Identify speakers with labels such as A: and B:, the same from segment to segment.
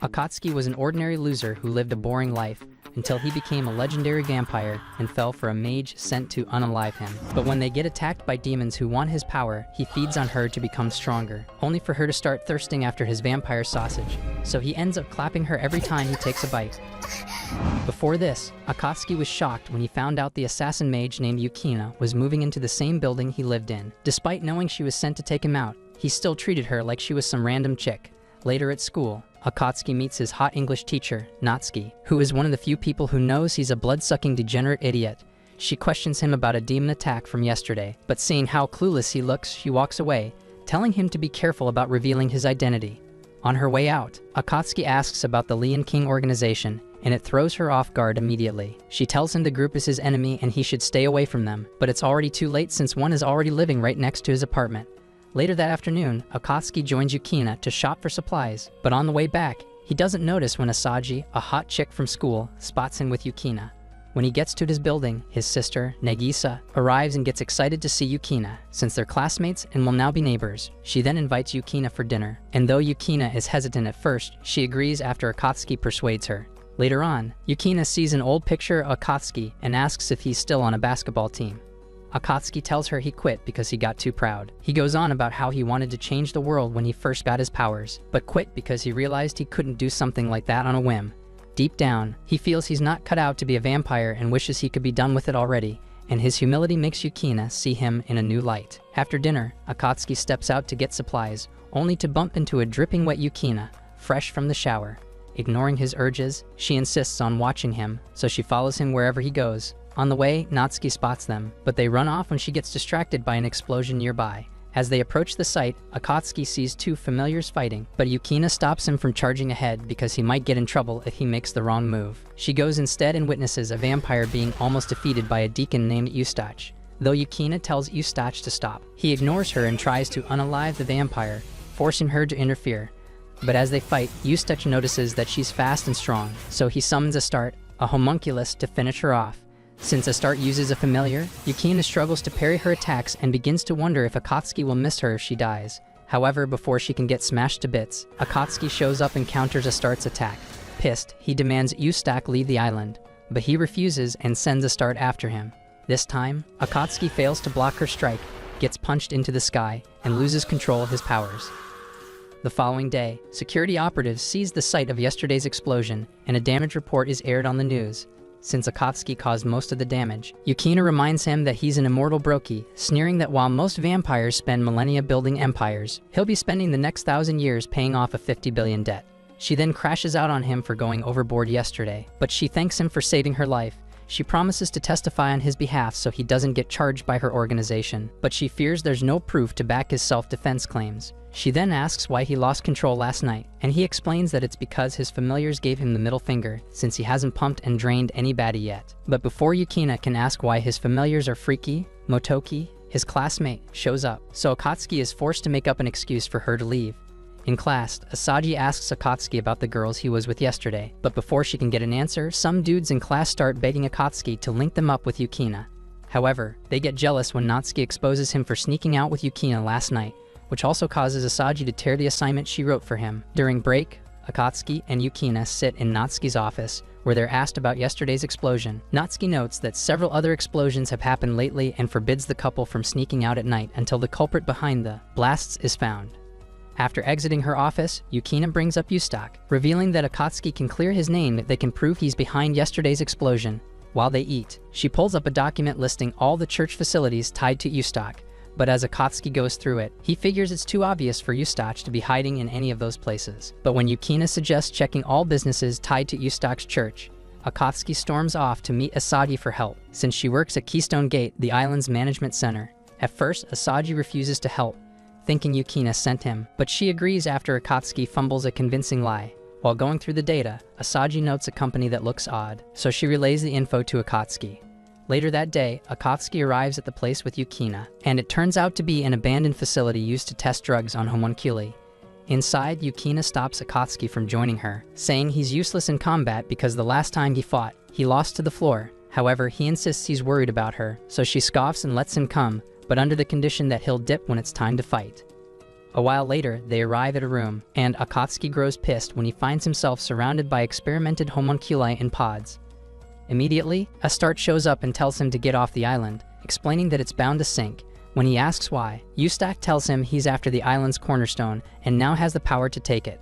A: Akatsuki was an ordinary loser who lived a boring life until he became a legendary vampire and fell for a mage sent to unalive him. But when they get attacked by demons who want his power, he feeds on her to become stronger, only for her to start thirsting after his vampire sausage. So he ends up clapping her every time he takes a bite. Before this, Akatsuki was shocked when he found out the assassin mage named Yukina was moving into the same building he lived in. Despite knowing she was sent to take him out, he still treated her like she was some random chick. Later at school, Akatsuki meets his hot English teacher, Natsuki, who is one of the few people who knows he's a blood-sucking degenerate idiot. She questions him about a demon attack from yesterday, but seeing how clueless he looks, she walks away, telling him to be careful about revealing his identity. On her way out, Akatsuki asks about the Lion King organization, and it throws her off guard immediately. She tells him the group is his enemy and he should stay away from them, but it's already too late since one is already living right next to his apartment. Later that afternoon, Akatsuki joins Yukina to shop for supplies, but on the way back, he doesn't notice when Asaji, a hot chick from school, spots him with Yukina. When he gets to his building, his sister, Nagisa, arrives and gets excited to see Yukina, since they're classmates and will now be neighbors. She then invites Yukina for dinner, and though Yukina is hesitant at first, she agrees after Akatsuki persuades her. Later on, Yukina sees an old picture of Akatsuki and asks if he's still on a basketball team. Akatsuki tells her he quit because he got too proud. He goes on about how he wanted to change the world when he first got his powers, but quit because he realized he couldn't do something like that on a whim. Deep down, he feels he's not cut out to be a vampire and wishes he could be done with it already, and his humility makes Yukina see him in a new light. After dinner, Akatsuki steps out to get supplies, only to bump into a dripping wet Yukina, fresh from the shower. Ignoring his urges, she insists on watching him, so she follows him wherever he goes. On the way, Natsuki spots them, but they run off when she gets distracted by an explosion nearby. As they approach the site, Akatsuki sees two familiars fighting, but Yukina stops him from charging ahead because he might get in trouble if he makes the wrong move. She goes instead and witnesses a vampire being almost defeated by a deacon named Eustache. Though Yukina tells Eustache to stop, he ignores her and tries to unalive the vampire, forcing her to interfere. But as they fight, Eustache notices that she's fast and strong, so he summons Astarte, a homunculus, to finish her off. Since Astarte uses a familiar, Yukina struggles to parry her attacks and begins to wonder if Akatsuki will miss her if she dies. However, before she can get smashed to bits, Akatsuki shows up and counters Astarte's attack. Pissed, he demands Eustache leave the island, but he refuses and sends Astarte after him. This time, Akatsuki fails to block her strike, gets punched into the sky, and loses control of his powers. The following day, security operatives seize the site of yesterday's explosion, and a damage report is aired on the news. Since Akatsuki caused most of the damage, Yukina reminds him that he's an immortal Brokey, sneering that while most vampires spend millennia building empires, he'll be spending the next 1,000 years paying off a 50 billion debt. She then crashes out on him for going overboard yesterday, but she thanks him for saving her life. She promises to testify on his behalf so he doesn't get charged by her organization, but she fears there's no proof to back his self-defense claims. She then asks why he lost control last night, and he explains that it's because his familiars gave him the middle finger, since he hasn't pumped and drained any baddie yet. But before Yukina can ask why his familiars are freaky, Motoki, his classmate, shows up, so Akatsuki is forced to make up an excuse for her to leave. In class, Asaji asks Akatsuki about the girls he was with yesterday, but before she can get an answer, some dudes in class start begging Akatsuki to link them up with Yukina. However, they get jealous when Natsuki exposes him for sneaking out with Yukina last night, which also causes Asaji to tear the assignment she wrote for him. During break, Akatsuki and Yukina sit in Natsuki's office, where they're asked about yesterday's explosion. Natsuki notes that several other explosions have happened lately and forbids the couple from sneaking out at night until the culprit behind the blasts is found. After exiting her office, Yukina brings up Eustache, revealing that Akatsuki can clear his name if they can prove he's behind yesterday's explosion. While they eat, she pulls up a document listing all the church facilities tied to Eustache, but as Akatsuki goes through it, he figures it's too obvious for Eustache to be hiding in any of those places. But when Yukina suggests checking all businesses tied to Eustache's church, Akatsuki storms off to meet Asaji for help, since she works at Keystone Gate, the island's management center. At first, Asaji refuses to help, thinking Yukina sent him, but she agrees after Akatsuki fumbles a convincing lie. While going through the data, Asaji notes a company that looks odd, so she relays the info to Akatsuki. Later that day, Akatsuki arrives at the place with Yukina, and it turns out to be an abandoned facility used to test drugs on homunculi. Inside, Yukina stops Akatsuki from joining her, saying he's useless in combat because the last time he fought, he lost to the floor. However, he insists he's worried about her, so she scoffs and lets him come, but under the condition that he'll dip when it's time to fight. A while later, they arrive at a room, and Akatsuki grows pissed when he finds himself surrounded by experimented homunculi in pods. Immediately, Astarte shows up and tells him to get off the island, explaining that it's bound to sink. When he asks why, Eustache tells him he's after the island's cornerstone and now has the power to take it.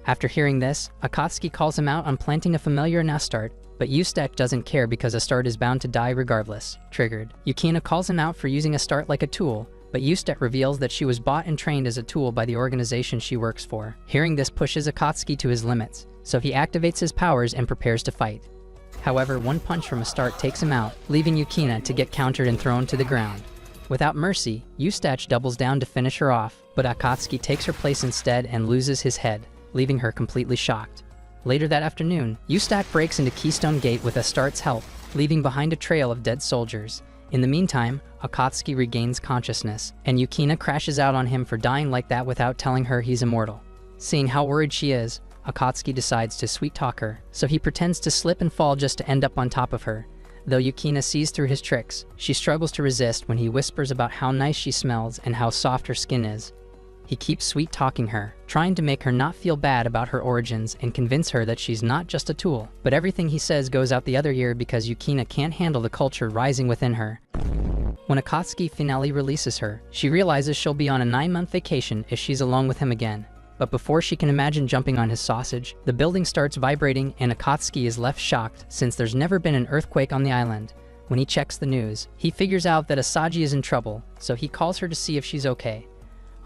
A: After hearing this, Akatsuki calls him out on planting a familiar in Astarte, but Eustache doesn't care because Astarte is bound to die regardless. Triggered, Yukina calls him out for using Astarte like a tool, but Eustache reveals that she was bought and trained as a tool by the organization she works for. Hearing this pushes Akatsuki to his limits, so he activates his powers and prepares to fight. However, one punch from Astarte takes him out, leaving Yukina to get countered and thrown to the ground. Without mercy, Eustache doubles down to finish her off, but Akatsuki takes her place instead and loses his head, leaving her completely shocked. Later that afternoon, Eustache breaks into Keystone Gate with Astarte's help, leaving behind a trail of dead soldiers. In the meantime, Akatsuki regains consciousness, and Yukina crashes out on him for dying like that without telling her he's immortal. Seeing how worried she is, Akatsuki decides to sweet-talk her, so he pretends to slip and fall just to end up on top of her. Though Yukina sees through his tricks, she struggles to resist when he whispers about how nice she smells and how soft her skin is. He keeps sweet-talking her, trying to make her not feel bad about her origins and convince her that she's not just a tool. But everything he says goes out the other ear because Yukina can't handle the culture rising within her. When Akatsuki finally releases her, she realizes she'll be on a 9-month vacation if she's alone with him again. But before she can imagine jumping on his sausage, the building starts vibrating and Akatsuki is left shocked since there's never been an earthquake on the island. When he checks the news, he figures out that Asaji is in trouble, so he calls her to see if she's okay.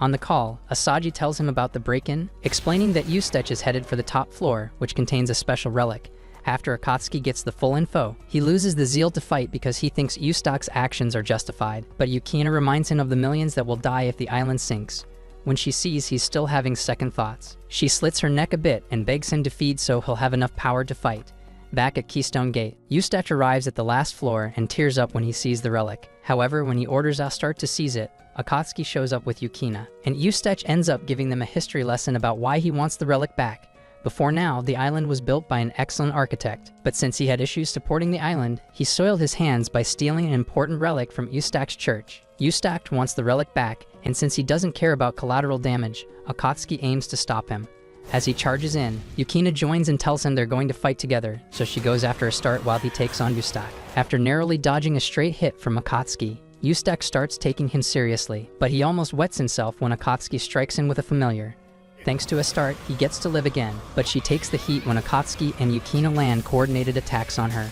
A: On the call, Asaji tells him about the break-in, explaining that Eustache is headed for the top floor, which contains a special relic. After Akatsuki gets the full info, he loses the zeal to fight because he thinks Eustache's actions are justified, but Yukina reminds him of the millions that will die if the island sinks. When she sees he's still having second thoughts, she slits her neck a bit and begs him to feed so he'll have enough power to fight. Back at Keystone Gate, Eustache arrives at the last floor and tears up when he sees the relic. However, when he orders Astarte to seize it, Akatsuki shows up with Yukina, and Eustache ends up giving them a history lesson about why he wants the relic back. Before now, the island was built by an excellent architect, but since he had issues supporting the island, he soiled his hands by stealing an important relic from Eustache's church. Eustache wants the relic back, and since he doesn't care about collateral damage, Akatsuki aims to stop him. As he charges in, Yukina joins and tells him they're going to fight together, so she goes after Astarte while he takes on Eustache. After narrowly dodging a straight hit from Akatsuki, Eustache starts taking him seriously, but he almost wets himself when Akatsuki strikes him with a familiar. Thanks to Astarte, he gets to live again, but she takes the heat when Akatsuki and Yukina land coordinated attacks on her.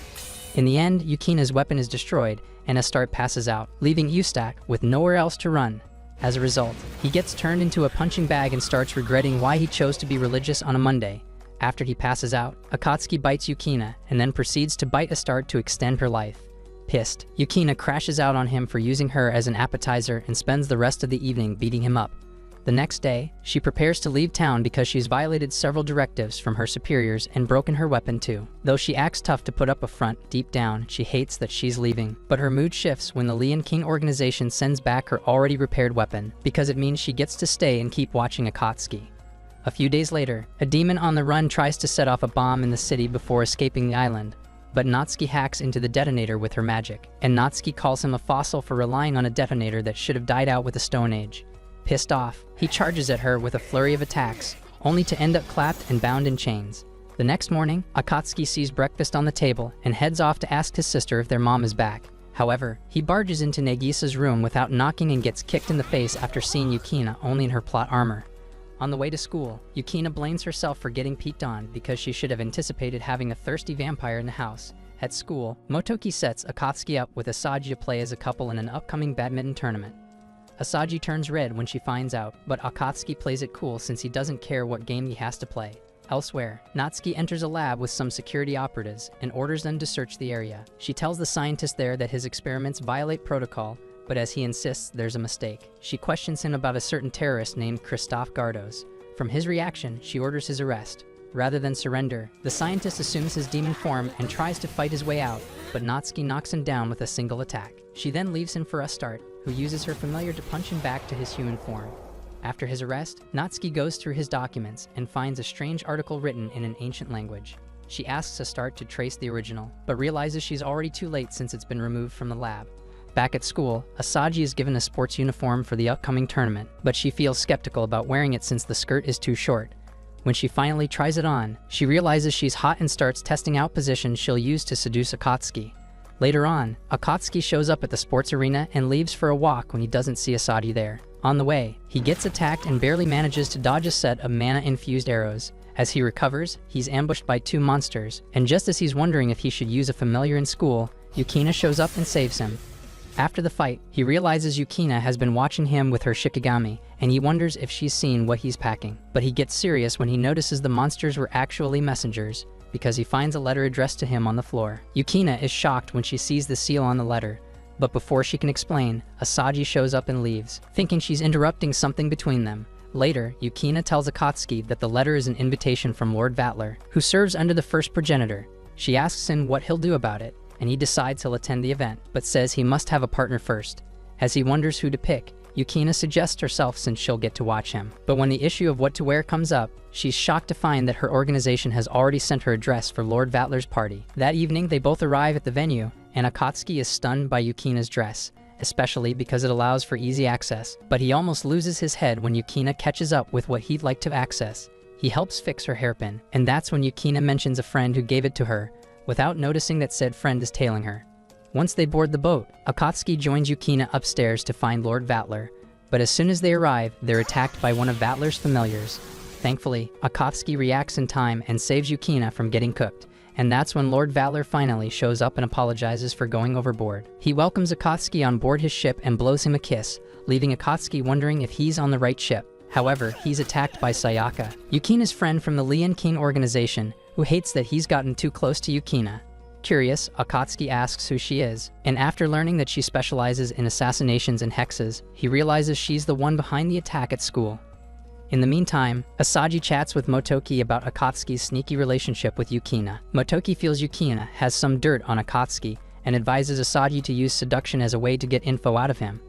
A: In the end, Yukina's weapon is destroyed, and Astarte passes out, leaving Eustache with nowhere else to run. As a result, he gets turned into a punching bag and starts regretting why he chose to be religious on a Monday. After he passes out, Akatsuki bites Yukina, and then proceeds to bite Astarte to extend her life. Pissed, Yukina crashes out on him for using her as an appetizer and spends the rest of the evening beating him up. The next day, she prepares to leave town because she's violated several directives from her superiors and broken her weapon too. Though she acts tough to put up a front, deep down, she hates that she's leaving. But her mood shifts when the Lion King organization sends back her already repaired weapon, because it means she gets to stay and keep watching Akatsuki. A few days later, a demon on the run tries to set off a bomb in the city before escaping the island. But Natsuki hacks into the detonator with her magic, and Natsuki calls him a fossil for relying on a detonator that should have died out with the Stone Age. Pissed off, he charges at her with a flurry of attacks, only to end up clapped and bound in chains. The next morning, Akatsuki sees breakfast on the table and heads off to ask his sister if their mom is back. However, he barges into Nagisa's room without knocking and gets kicked in the face after seeing Yukina only in her plot armor. On the way to school, Yukina blames herself for getting peeked on because she should have anticipated having a thirsty vampire in the house. At school, Motoki sets Akatsuki up with Asaji to play as a couple in an upcoming badminton tournament. Asaji turns red when she finds out, but Akatsuki plays it cool since he doesn't care what game he has to play. Elsewhere, Natsuki enters a lab with some security operatives and orders them to search the area. She tells the scientist there that his experiments violate protocol, but as he insists, there's a mistake. She questions him about a certain terrorist named Christophe Gardos. From his reaction, she orders his arrest. Rather than surrender, the scientist assumes his demon form and tries to fight his way out, but Natsuki knocks him down with a single attack. She then leaves him for Astarte, who uses her familiar to punch him back to his human form. After his arrest, Natsuki goes through his documents and finds a strange article written in an ancient language. She asks Astarte to trace the original, but realizes she's already too late since it's been removed from the lab. Back at school, Asaji is given a sports uniform for the upcoming tournament, but she feels skeptical about wearing it since the skirt is too short. When she finally tries it on, she realizes she's hot and starts testing out positions she'll use to seduce Akatsuki. Later on, Akatsuki shows up at the sports arena and leaves for a walk when he doesn't see Asaji there. On the way, he gets attacked and barely manages to dodge a set of mana-infused arrows. As he recovers, he's ambushed by two monsters, and just as he's wondering if he should use a familiar in school, Yukina shows up and saves him. After the fight, he realizes Yukina has been watching him with her Shikigami, and he wonders if she's seen what he's packing. But he gets serious when he notices the monsters were actually messengers, because he finds a letter addressed to him on the floor. Yukina is shocked when she sees the seal on the letter, but before she can explain, Asaji shows up and leaves, thinking she's interrupting something between them. Later, Yukina tells Akatsuki that the letter is an invitation from Lord Vatler, who serves under the first progenitor. She asks him what he'll do about it, and he decides he'll attend the event, but says he must have a partner first. As he wonders who to pick, Yukina suggests herself since she'll get to watch him. But when the issue of what to wear comes up, she's shocked to find that her organization has already sent her a dress for Lord Vatler's party. That evening, they both arrive at the venue, and Akatsuki is stunned by Yukina's dress, especially because it allows for easy access. But he almost loses his head when Yukina catches up with what he'd like to access. He helps fix her hairpin, and that's when Yukina mentions a friend who gave it to her, without noticing that said friend is tailing her. Once they board the boat, Akatsuki joins Yukina upstairs to find Lord Vatler, but as soon as they arrive, they're attacked by one of Vatler's familiars. Thankfully, Akatsuki reacts in time and saves Yukina from getting cooked, and that's when Lord Vatler finally shows up and apologizes for going overboard. He welcomes Akatsuki on board his ship and blows him a kiss, leaving Akatsuki wondering if he's on the right ship. However, he's attacked by Sayaka, Yukina's friend from the Lian King organization, who hates that he's gotten too close to Yukina. Curious, Akatsuki asks who she is, and after learning that she specializes in assassinations and hexes, he realizes she's the one behind the attack at school. In the meantime, Asaji chats with Motoki about Akatsuki's sneaky relationship with Yukina. Motoki feels Yukina has some dirt on Akatsuki and advises Asaji to use seduction as a way to get info out of him.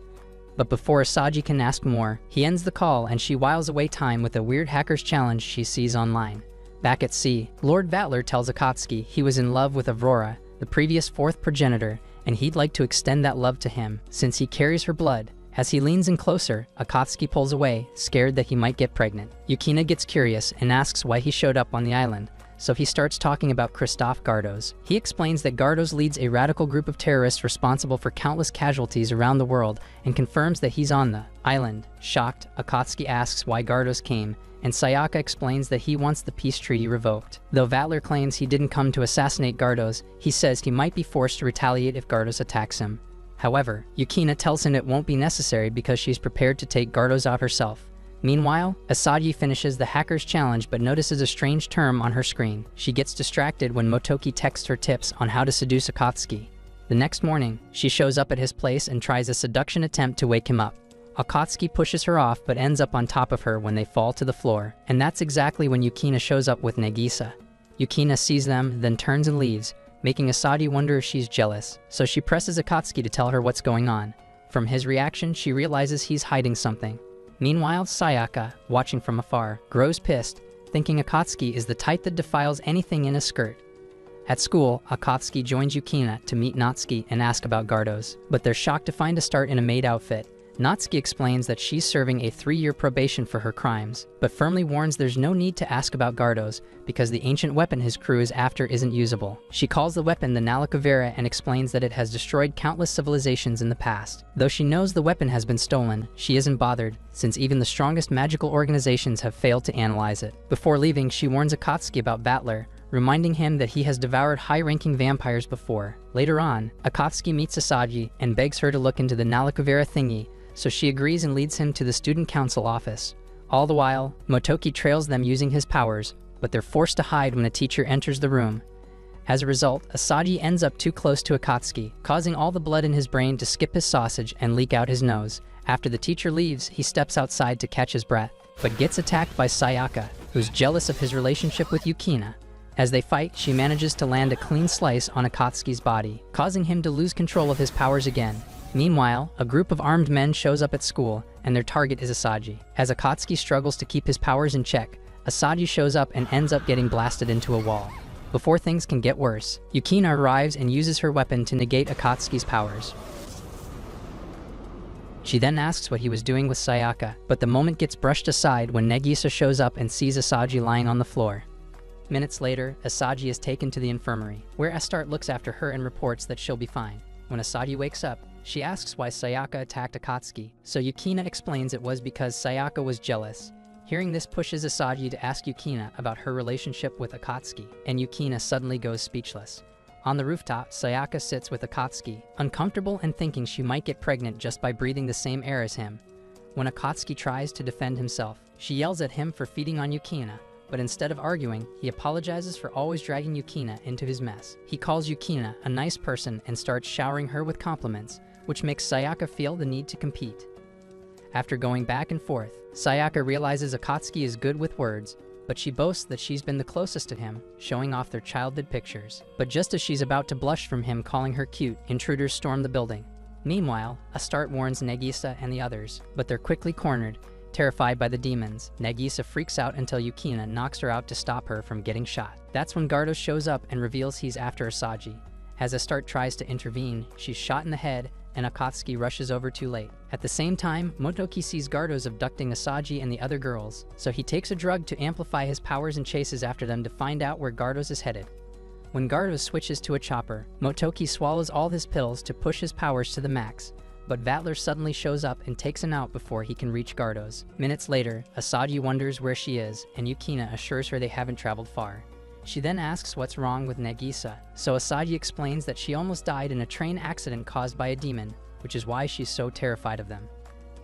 A: But before Asaji can ask more, he ends the call and she whiles away time with a weird hacker's challenge she sees online. Back at sea, Lord Vatler tells Akatsuki he was in love with Aurora, the previous fourth progenitor, and he'd like to extend that love to him, since he carries her blood. As he leans in closer, Akatsuki pulls away, scared that he might get pregnant. Yukina gets curious and asks why he showed up on the island, so he starts talking about Christophe Gardos. He explains that Gardos leads a radical group of terrorists responsible for countless casualties around the world and confirms that he's on the island. Shocked, Akatsuki asks why Gardos came, and Sayaka explains that he wants the peace treaty revoked. Though Vatler claims he didn't come to assassinate Gardos, he says he might be forced to retaliate if Gardos attacks him. However, Yukina tells him it won't be necessary because she's prepared to take Gardos out herself. Meanwhile, Asaji finishes the hacker's challenge but notices a strange term on her screen. She gets distracted when Motoki texts her tips on how to seduce Akatsuki. The next morning, she shows up at his place and tries a seduction attempt to wake him up. Akatsuki pushes her off but ends up on top of her when they fall to the floor, and that's exactly when Yukina shows up with Nagisa. Yukina sees them, then turns and leaves, making Asaji wonder if she's jealous, so she presses Akatsuki to tell her what's going on. From his reaction, she realizes he's hiding something. Meanwhile, Sayaka, watching from afar, grows pissed, thinking Akatsuki is the type that defiles anything in a skirt. At school, Akatsuki joins Yukina to meet Natsuki and ask about Gardos, but they're shocked to find a start in a maid outfit. Natsuki explains that she's serving a 3-year probation for her crimes, but firmly warns there's no need to ask about Gardos because the ancient weapon his crew is after isn't usable. She calls the weapon the Nalakavera and explains that it has destroyed countless civilizations in the past. Though she knows the weapon has been stolen, she isn't bothered, since even the strongest magical organizations have failed to analyze it. Before leaving, she warns Akatsuki about Vatler, reminding him that he has devoured high-ranking vampires before. Later on, Akatsuki meets Asaji and begs her to look into the Nalakavera thingy, so she agrees and leads him to the student council office. All the while, Motoki trails them using his powers, but they're forced to hide when a teacher enters the room. As a result, Asaji ends up too close to Akatsuki, causing all the blood in his brain to skip his sausage and leak out his nose. After the teacher leaves, he steps outside to catch his breath, but gets attacked by Sayaka, who's jealous of his relationship with Yukina. As they fight, she manages to land a clean slice on Akatsuki's body, causing him to lose control of his powers again. Meanwhile, a group of armed men shows up at school, and their target is Asaji. As Akatsuki struggles to keep his powers in check, Asaji shows up and ends up getting blasted into a wall. Before things can get worse, Yukina arrives and uses her weapon to negate Akatsuki's powers. She then asks what he was doing with Sayaka, but the moment gets brushed aside when Nagisa shows up and sees Asaji lying on the floor. Minutes later, Asaji is taken to the infirmary, where Astarte looks after her and reports that she'll be fine. When Asaji wakes up, she asks why Sayaka attacked Akatsuki, so Yukina explains it was because Sayaka was jealous. Hearing this pushes Asaji to ask Yukina about her relationship with Akatsuki, and Yukina suddenly goes speechless. On the rooftop, Sayaka sits with Akatsuki, uncomfortable and thinking she might get pregnant just by breathing the same air as him. When Akatsuki tries to defend himself, she yells at him for feeding on Yukina, but instead of arguing, he apologizes for always dragging Yukina into his mess. He calls Yukina a nice person and starts showering her with compliments, which makes Sayaka feel the need to compete. After going back and forth, Sayaka realizes Akatsuki is good with words, but she boasts that she's been the closest to him, showing off their childhood pictures. But just as she's about to blush from him calling her cute, intruders storm the building. Meanwhile, Astarte warns Nagisa and the others, but they're quickly cornered. Terrified by the demons, Nagisa freaks out until Yukina knocks her out to stop her from getting shot. That's when Gardos shows up and reveals he's after Asaji. As Astarte tries to intervene, she's shot in the head, and Akatsuki rushes over too late. At the same time, Motoki sees Gardos abducting Asaji and the other girls, so he takes a drug to amplify his powers and chases after them to find out where Gardos is headed. When Gardos switches to a chopper, Motoki swallows all his pills to push his powers to the max, but Vatler suddenly shows up and takes him out before he can reach Gardos. Minutes later, Asaji wonders where she is, and Yukina assures her they haven't traveled far. She then asks what's wrong with Nagisa, so Asaji explains that she almost died in a train accident caused by a demon, which is why she's so terrified of them.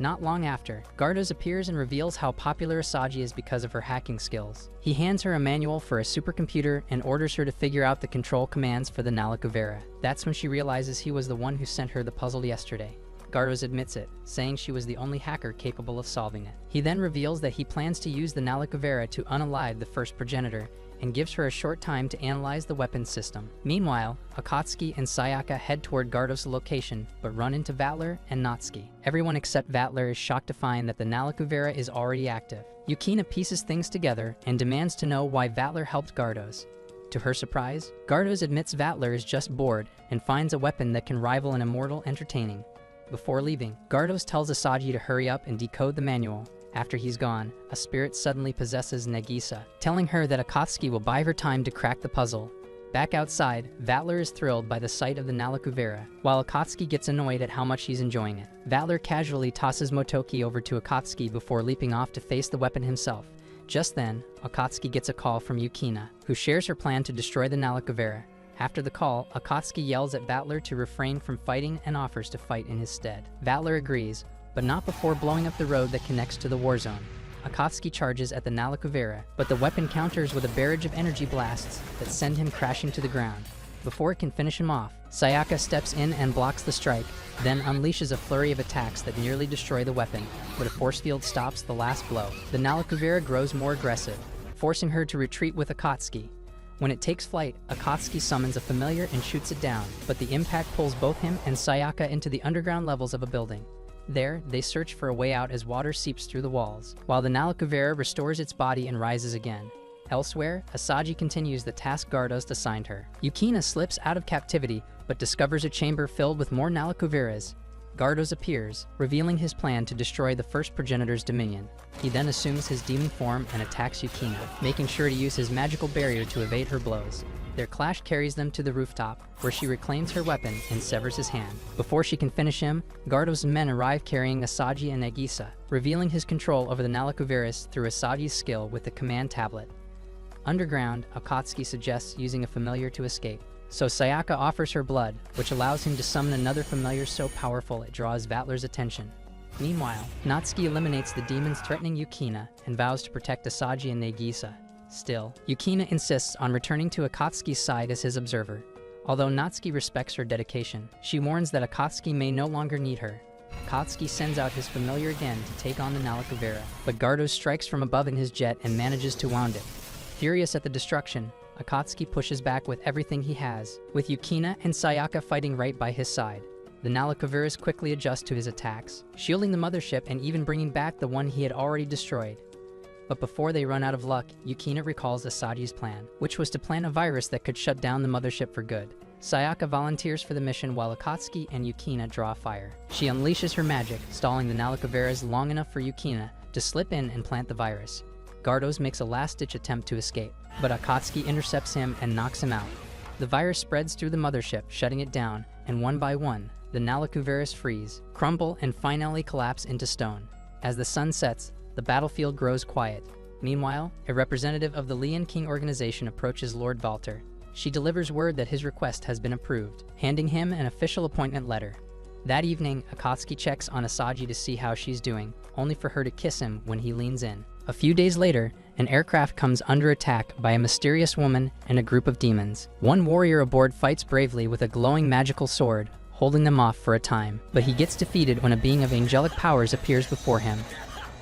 A: Not long after, Gardos appears and reveals how popular Asaji is because of her hacking skills. He hands her a manual for a supercomputer and orders her to figure out the control commands for the Nalakuvera. That's when she realizes he was the one who sent her the puzzle yesterday. Gardos admits it, saying she was the only hacker capable of solving it. He then reveals that he plans to use the Nalakuvera to unalive the first progenitor, and gives her a short time to analyze the weapons system. Meanwhile, Akatsuki and Sayaka head toward Gardos' location, but run into Vatler and Natsuki. Everyone except Vatler is shocked to find that the Nalakuvera is already active. Yukina pieces things together and demands to know why Vatler helped Gardos. To her surprise, Gardos admits Vatler is just bored and finds a weapon that can rival an immortal entertaining. Before leaving, Gardos tells Asaji to hurry up and decode the manual. After he's gone, a spirit suddenly possesses Nagisa, telling her that Akatsuki will buy her time to crack the puzzle. Back outside, Vatler is thrilled by the sight of the Nalakuvera, while Akatsuki gets annoyed at how much he's enjoying it. Vatler casually tosses Motoki over to Akatsuki before leaping off to face the weapon himself. Just then, Akatsuki gets a call from Yukina, who shares her plan to destroy the Nalakuvera. After the call, Akatsuki yells at Vatler to refrain from fighting and offers to fight in his stead. Vatler agrees, but not before blowing up the road that connects to the war zone. Akatsuki charges at the Nalakuvera, but the weapon counters with a barrage of energy blasts that send him crashing to the ground. Before it can finish him off, Sayaka steps in and blocks the strike, then unleashes a flurry of attacks that nearly destroy the weapon, but a force field stops the last blow. The Nalakuvera grows more aggressive, forcing her to retreat with Akatsuki. When it takes flight, Akatsuki summons a familiar and shoots it down, but the impact pulls both him and Sayaka into the underground levels of a building. There, they search for a way out as water seeps through the walls, while the Nalakuvera restores its body and rises again. Elsewhere, Asaji continues the task Gardos assigned her. Yukina slips out of captivity, but discovers a chamber filled with more Nalakuveras. Gardos appears, revealing his plan to destroy the first progenitor's dominion. He then assumes his demon form and attacks Yukina, making sure to use his magical barrier to evade her blows. Their clash carries them to the rooftop, where she reclaims her weapon and severs his hand. Before she can finish him, Gardos' men arrive carrying Asaji and Nagisa, revealing his control over the Nalakuveras through Asaji's skill with the command tablet. Underground, Akatsuki suggests using a familiar to escape, so Sayaka offers her blood, which allows him to summon another familiar so powerful it draws Vatler's attention. Meanwhile, Natsuki eliminates the demons threatening Yukina and vows to protect Asaji and Nagisa. Still, Yukina insists on returning to Akatsuki's side as his observer. Although Natsuki respects her dedication, she warns that Akatsuki may no longer need her. Akatsuki sends out his familiar again to take on the Nalakuvera, but Gardos strikes from above in his jet and manages to wound it. Furious at the destruction, Akatsuki pushes back with everything he has, with Yukina and Sayaka fighting right by his side. The Nalakuveras quickly adjust to his attacks, shielding the mothership and even bringing back the one he had already destroyed. But before they run out of luck, Yukina recalls Asaji's plan, which was to plant a virus that could shut down the mothership for good. Sayaka volunteers for the mission while Akatsuki and Yukina draw fire. She unleashes her magic, stalling the Nalicuveras long enough for Yukina to slip in and plant the virus. Gardos makes a last-ditch attempt to escape, but Akatsuki intercepts him and knocks him out. The virus spreads through the mothership, shutting it down, and one by one, the Nalicuveras freeze, crumble, and finally collapse into stone. As the sun sets, the battlefield grows quiet. Meanwhile, a representative of the Lion King organization approaches Lord Valter. She delivers word that his request has been approved, handing him an official appointment letter. That evening, Akatsuki checks on Asaji to see how she's doing, only for her to kiss him when he leans in. A few days later, an aircraft comes under attack by a mysterious woman and a group of demons. One warrior aboard fights bravely with a glowing magical sword, holding them off for a time, but he gets defeated when a being of angelic powers appears before him.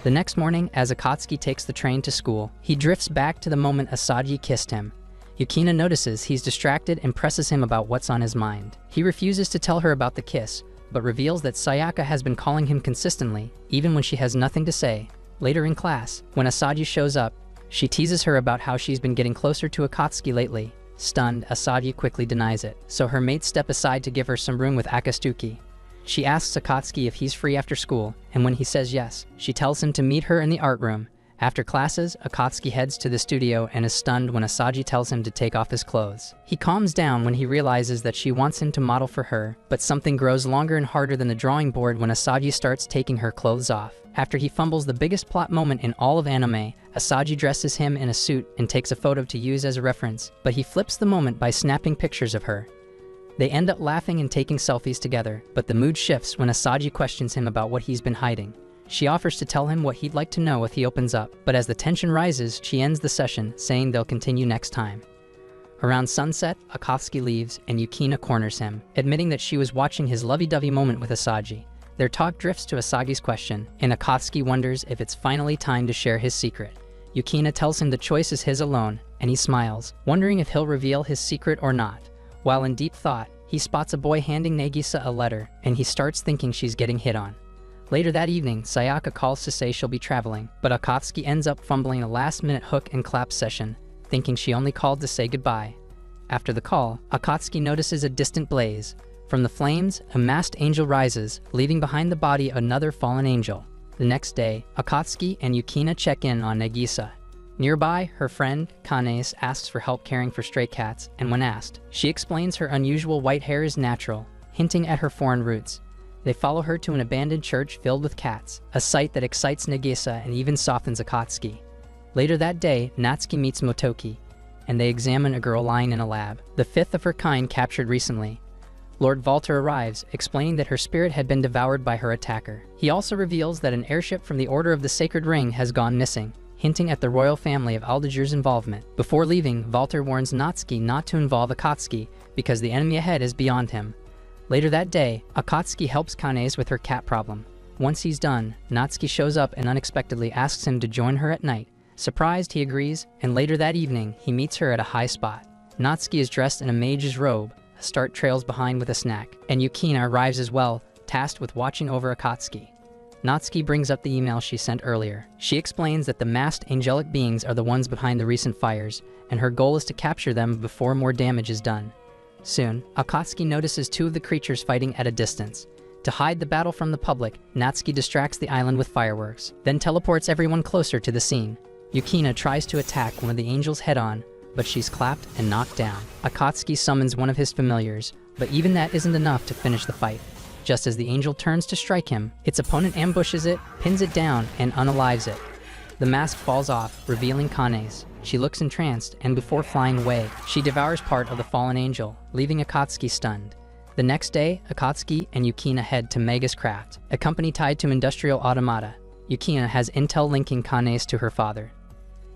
A: The next morning, as Akatsuki takes the train to school, he drifts back to the moment Asaji kissed him. Yukina notices he's distracted and presses him about what's on his mind. He refuses to tell her about the kiss, but reveals that Sayaka has been calling him consistently, even when she has nothing to say. Later in class, when Asaji shows up, she teases her about how she's been getting closer to Akatsuki lately. Stunned, Asaji quickly denies it, so her mates step aside to give her some room with Akatsuki. She asks Akatsuki if he's free after school, and when he says yes, she tells him to meet her in the art room. After classes, Akatsuki heads to the studio and is stunned when Asaji tells him to take off his clothes. He calms down when he realizes that she wants him to model for her, but something grows longer and harder than the drawing board when Asaji starts taking her clothes off. After he fumbles the biggest plot moment in all of anime, Asaji dresses him in a suit and takes a photo to use as a reference, but he flips the moment by snapping pictures of her. They end up laughing and taking selfies together, but the mood shifts when Asaji questions him about what he's been hiding. She offers to tell him what he'd like to know if he opens up, but as the tension rises, she ends the session, saying they'll continue next time. Around sunset, Akatsuki leaves, and Yukina corners him, admitting that she was watching his lovey-dovey moment with Asaji. Their talk drifts to Asagi's question, and Akatsuki wonders if it's finally time to share his secret. Yukina tells him the choice is his alone, and he smiles, wondering if he'll reveal his secret or not. While in deep thought, he spots a boy handing Nagisa a letter, and he starts thinking she's getting hit on. Later that evening, Sayaka calls to say she'll be traveling, but Akatsuki ends up fumbling a last-minute hook and clap session, thinking she only called to say goodbye. After the call, Akatsuki notices a distant blaze. From the flames, a masked angel rises, leaving behind the body another fallen angel. The next day, Akatsuki and Yukina check in on Nagisa. Nearby, her friend, Kanes, asks for help caring for stray cats, and when asked, she explains her unusual white hair is natural, hinting at her foreign roots. They follow her to an abandoned church filled with cats, a sight that excites Nagisa and even softens Akatsuki. Later that day, Natsuki meets Motoki, and they examine a girl lying in a lab, the fifth of her kind captured recently. Lord Valter arrives, explaining that her spirit had been devoured by her attacker. He also reveals that an airship from the Order of the Sacred Ring has gone missing, hinting at the royal family of Aldegir's involvement. Before leaving, Valter warns Natsuki not to involve Akatsuki because the enemy ahead is beyond him. Later that day, Akatsuki helps Kanes with her cat problem. Once he's done, Natsuki shows up and unexpectedly asks him to join her at night. Surprised, he agrees, and later that evening, he meets her at a high spot. Natsuki is dressed in a mage's robe, a start trails behind with a snack, and Yukina arrives as well, tasked with watching over Akatsuki. Natsuki brings up the email she sent earlier. She explains that the masked angelic beings are the ones behind the recent fires, and her goal is to capture them before more damage is done. Soon, Akatsuki notices two of the creatures fighting at a distance. To hide the battle from the public, Natsuki distracts the island with fireworks, then teleports everyone closer to the scene. Yukina tries to attack one of the angels head-on, but she's clapped and knocked down. Akatsuki summons one of his familiars, but even that isn't enough to finish the fight. Just as the angel turns to strike him, its opponent ambushes it, pins it down, and unalives it. The mask falls off, revealing Kanes. She looks entranced, and before flying away, she devours part of the fallen angel, leaving Akatsuki stunned. The next day, Akatsuki and Yukina head to Mega's craft, a company tied to industrial automata. Yukina has intel linking Kanes to her father,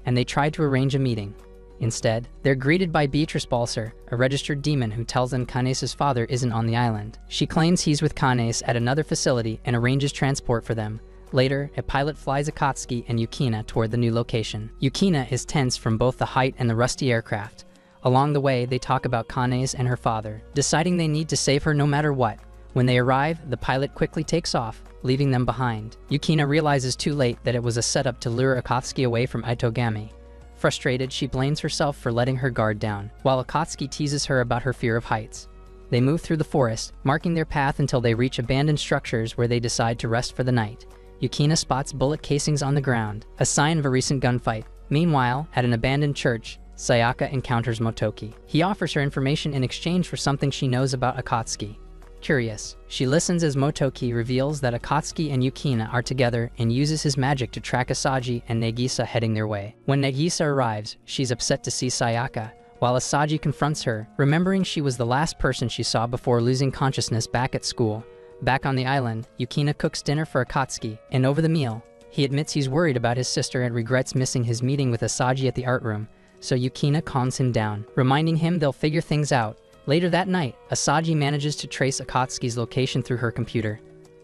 A: and they try to arrange a meeting. Instead, they're greeted by Beatrice Balser, a registered demon who tells them Kanes' father isn't on the island. She claims he's with Kanes at another facility and arranges transport for them. Later, a pilot flies Akatsuki and Yukina toward the new location. Yukina is tense from both the height and the rusty aircraft. Along the way, they talk about Kanes and her father, deciding they need to save her no matter what. When they arrive, the pilot quickly takes off, leaving them behind. Yukina realizes too late that it was a setup to lure Akatsuki away from Itogami. Frustrated, she blames herself for letting her guard down, while Akatsuki teases her about her fear of heights. They move through the forest, marking their path until they reach abandoned structures where they decide to rest for the night. Yukina spots bullet casings on the ground, a sign of a recent gunfight. Meanwhile, at an abandoned church, Sayaka encounters Motoki. He offers her information in exchange for something she knows about Akatsuki. Curious, she listens as Motoki reveals that Akatsuki and Yukina are together and uses his magic to track Asaji and Nagisa heading their way. When Nagisa arrives, she's upset to see Sayaka, while Asaji confronts her, remembering she was the last person she saw before losing consciousness back at school. Back on the island, Yukina cooks dinner for Akatsuki, and over the meal, he admits he's worried about his sister and regrets missing his meeting with Asaji at the art room, so Yukina calms him down, reminding him they'll figure things out. Later that night, Asaji manages to trace Akatsuki's location through her computer.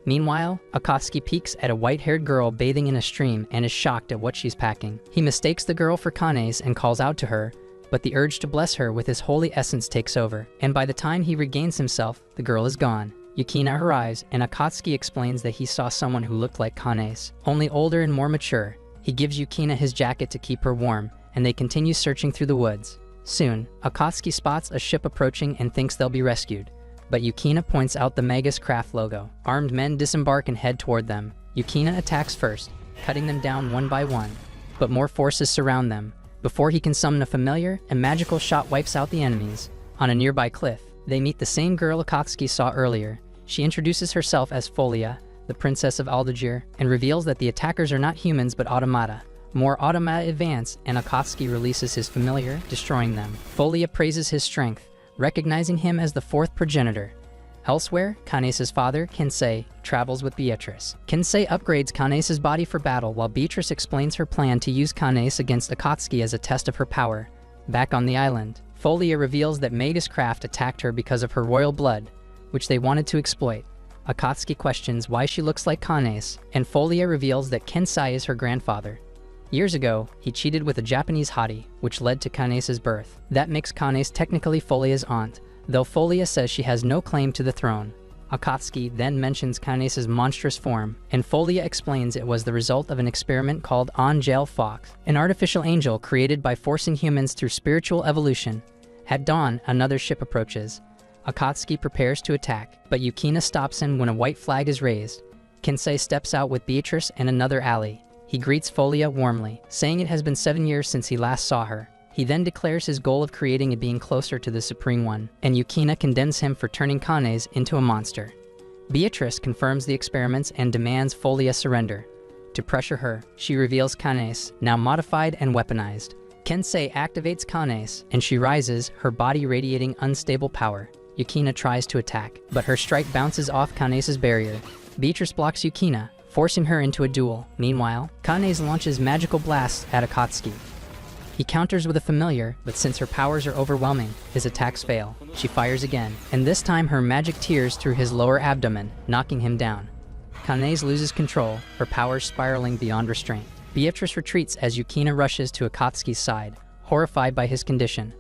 A: Meanwhile, Akatsuki peeks at a white-haired girl bathing in a stream and is shocked at what she's packing. He mistakes the girl for Kane's and calls out to her, but the urge to bless her with his holy essence takes over, and by the time he regains himself, the girl is gone. Yukina arrives, and Akatsuki explains that he saw someone who looked like Kane's, only older and more mature. He gives Yukina his jacket to keep her warm, and they continue searching through the woods. Soon, Akatsuki spots a ship approaching and thinks they'll be rescued, but Yukina points out the Magus Craft logo. Armed men disembark and head toward them. Yukina attacks first, cutting them down one by one, but more forces surround them. Before he can summon a familiar, a magical shot wipes out the enemies. On a nearby cliff, they meet the same girl Akatsuki saw earlier. She introduces herself as Folia, the princess of Aldagir, and reveals that the attackers are not humans but automata. More automata advance, and Akatsuki releases his familiar, destroying them. Folia praises his strength, recognizing him as the fourth progenitor. Elsewhere, Kanesa's father, Kensei, travels with Beatrice. Kensei upgrades Kanesa's body for battle while Beatrice explains her plan to use Kanese against Akatsuki as a test of her power. Back on the island, Folia reveals that Magus Craft attacked her because of her royal blood, which they wanted to exploit. Akatsuki questions why she looks like Kanese, and Folia reveals that Kensei is her grandfather. Years ago, he cheated with a Japanese hottie, which led to Kanesa's birth. That makes Kanese technically Folia's aunt, though Folia says she has no claim to the throne. Akatsuki then mentions Kanesa's monstrous form, and Folia explains it was the result of an experiment called Angel Fox, an artificial angel created by forcing humans through spiritual evolution. At dawn, another ship approaches. Akatsuki prepares to attack, but Yukina stops him when a white flag is raised. Kensei steps out with Beatrice and another ally. He greets Folia warmly, saying it has been 7 years since he last saw her. He then declares his goal of creating a being closer to the Supreme One, and Yukina condemns him for turning Kanese into a monster. Beatrice confirms the experiments and demands Folia surrender. To pressure her, she reveals Kanese, now modified and weaponized. Kensei activates Kanese, and she rises, her body radiating unstable power. Yukina tries to attack, but her strike bounces off Kanese's barrier. Beatrice blocks Yukina, forcing her into a duel. Meanwhile, Kanese launches magical blasts at Akatsuki. He counters with a familiar, but since her powers are overwhelming, his attacks fail. She fires again, and this time her magic tears through his lower abdomen, knocking him down. Kanese loses control, her powers spiraling beyond restraint. Beatrice retreats as Yukina rushes to Akatsuki's side, horrified by his condition.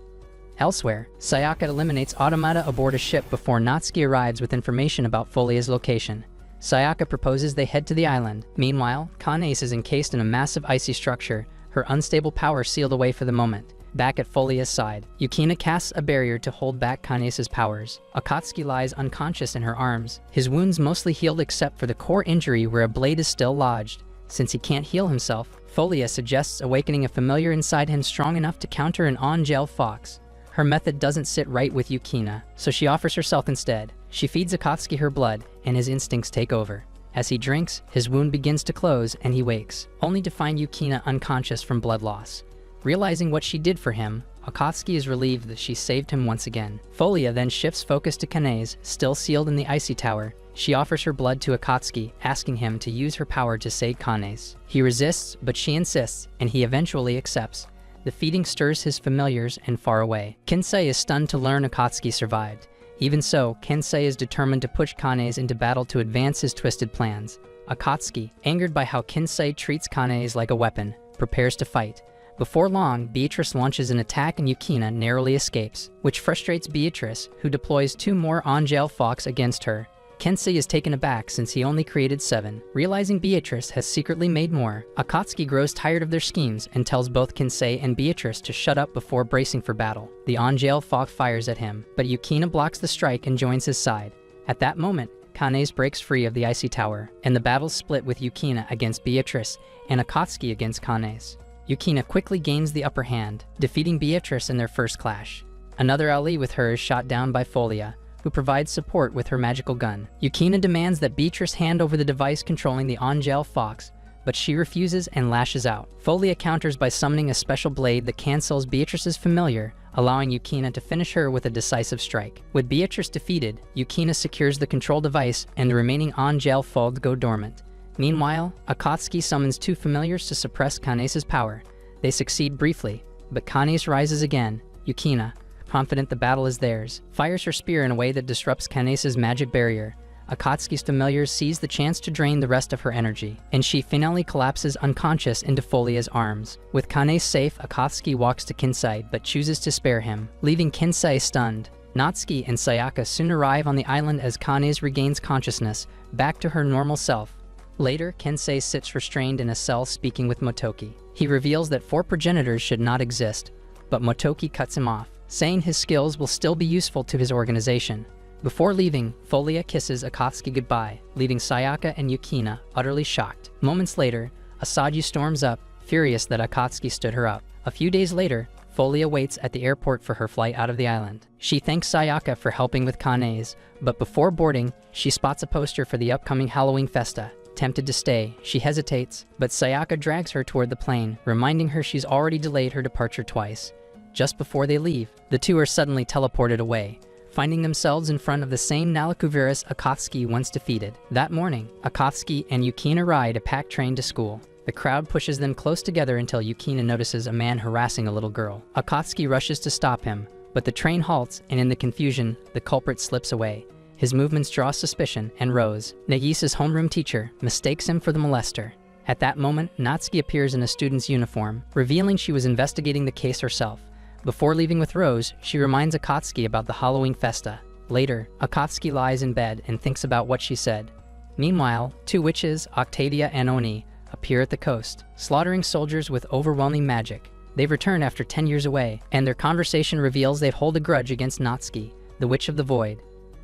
A: Elsewhere, Sayaka eliminates automata aboard a ship before Natsuki arrives with information about Folia's location. Sayaka proposes they head to the island. Meanwhile, Kanese is encased in a massive icy structure, her unstable power sealed away for the moment. Back at Folia's side, Yukina casts a barrier to hold back Kanese's powers. Akatsuki lies unconscious in her arms, his wounds mostly healed except for the core injury where a blade is still lodged. Since he can't heal himself, Folia suggests awakening a familiar inside him strong enough to counter an Angel Fox. Her method doesn't sit right with Yukina, so she offers herself instead. She feeds Akatsuki her blood, and his instincts take over. As he drinks, his wound begins to close and he wakes, only to find Yukina unconscious from blood loss. Realizing what she did for him, Akatsuki is relieved that she saved him once again. Folia then shifts focus to Kanese, still sealed in the icy tower. She offers her blood to Akatsuki, asking him to use her power to save Kanese. He resists, but she insists, and he eventually accepts. The feeding stirs his familiars and far away. Kensei is stunned to learn Akatsuki survived. Even so, Kensei is determined to push Kanese into battle to advance his twisted plans. Akatsuki, angered by how Kensei treats Kanese like a weapon, prepares to fight. Before long, Beatrice launches an attack and Yukina narrowly escapes, which frustrates Beatrice, who deploys 2 more Angel Fox against her. Kensei is taken aback since he only created 7. Realizing Beatrice has secretly made more, Akatsuki grows tired of their schemes and tells both Kensei and Beatrice to shut up before bracing for battle. The Angel Fog fires at him, but Yukina blocks the strike and joins his side. At that moment, Kanes breaks free of the icy tower, and the battle split with Yukina against Beatrice and Akatsuki against Kanes. Yukina quickly gains the upper hand, defeating Beatrice in their first clash. Another ally with her is shot down by Folia, who provides support with her magical gun. Yukina demands that Beatrice hand over the device controlling the Angel Fox, but she refuses and lashes out. Folia counters by summoning a special blade that cancels Beatrice's familiar, allowing Yukina to finish her with a decisive strike. With Beatrice defeated, Yukina secures the control device and the remaining Angel Fold go dormant. Meanwhile, Akatsuki summons 2 familiars to suppress Kanes's power. They succeed briefly, but Kanes rises again. Yukina, confident the battle is theirs, fires her spear in a way that disrupts Kanes's magic barrier. Akatsuki's familiars seize the chance to drain the rest of her energy, and she finally collapses unconscious into Folia's arms. With Kane safe, Akatsuki walks to Kensei but chooses to spare him, leaving Kensei stunned. Natsuki and Sayaka soon arrive on the island as Kanes regains consciousness, back to her normal self. Later, Kensei sits restrained in a cell speaking with Motoki. He reveals that 4 progenitors should not exist, but Motoki cuts him off, saying his skills will still be useful to his organization. Before leaving, Folia kisses Akatsuki goodbye, leaving Sayaka and Yukina utterly shocked. Moments later, Asaji storms up, furious that Akatsuki stood her up. A few days later, Folia waits at the airport for her flight out of the island. She thanks Sayaka for helping with Kanes, but before boarding, she spots a poster for the upcoming Halloween Festa. Tempted to stay, she hesitates, but Sayaka drags her toward the plane, reminding her she's already delayed her departure twice. Just before they leave, the 2 are suddenly teleported away, finding themselves in front of the same Nalakuvirus Akatsuki once defeated. That morning, Akatsuki and Yukina ride a packed train to school. The crowd pushes them close together until Yukina notices a man harassing a little girl. Akatsuki rushes to stop him, but the train halts, and in the confusion, the culprit slips away. His movements draw suspicion, and Rose, Nagisa's homeroom teacher, mistakes him for the molester. At that moment, Natsuki appears in a student's uniform, revealing she was investigating the case herself. Before leaving with Rose, she reminds Akatsuki about the Halloween Festa. Later, Akatsuki lies in bed and thinks about what she said. Meanwhile, 2 witches, Octavia and Oni, appear at the coast, slaughtering soldiers with overwhelming magic. They've returned after 10 years away, and their conversation reveals they hold a grudge against Natsuki, the Witch of the Void.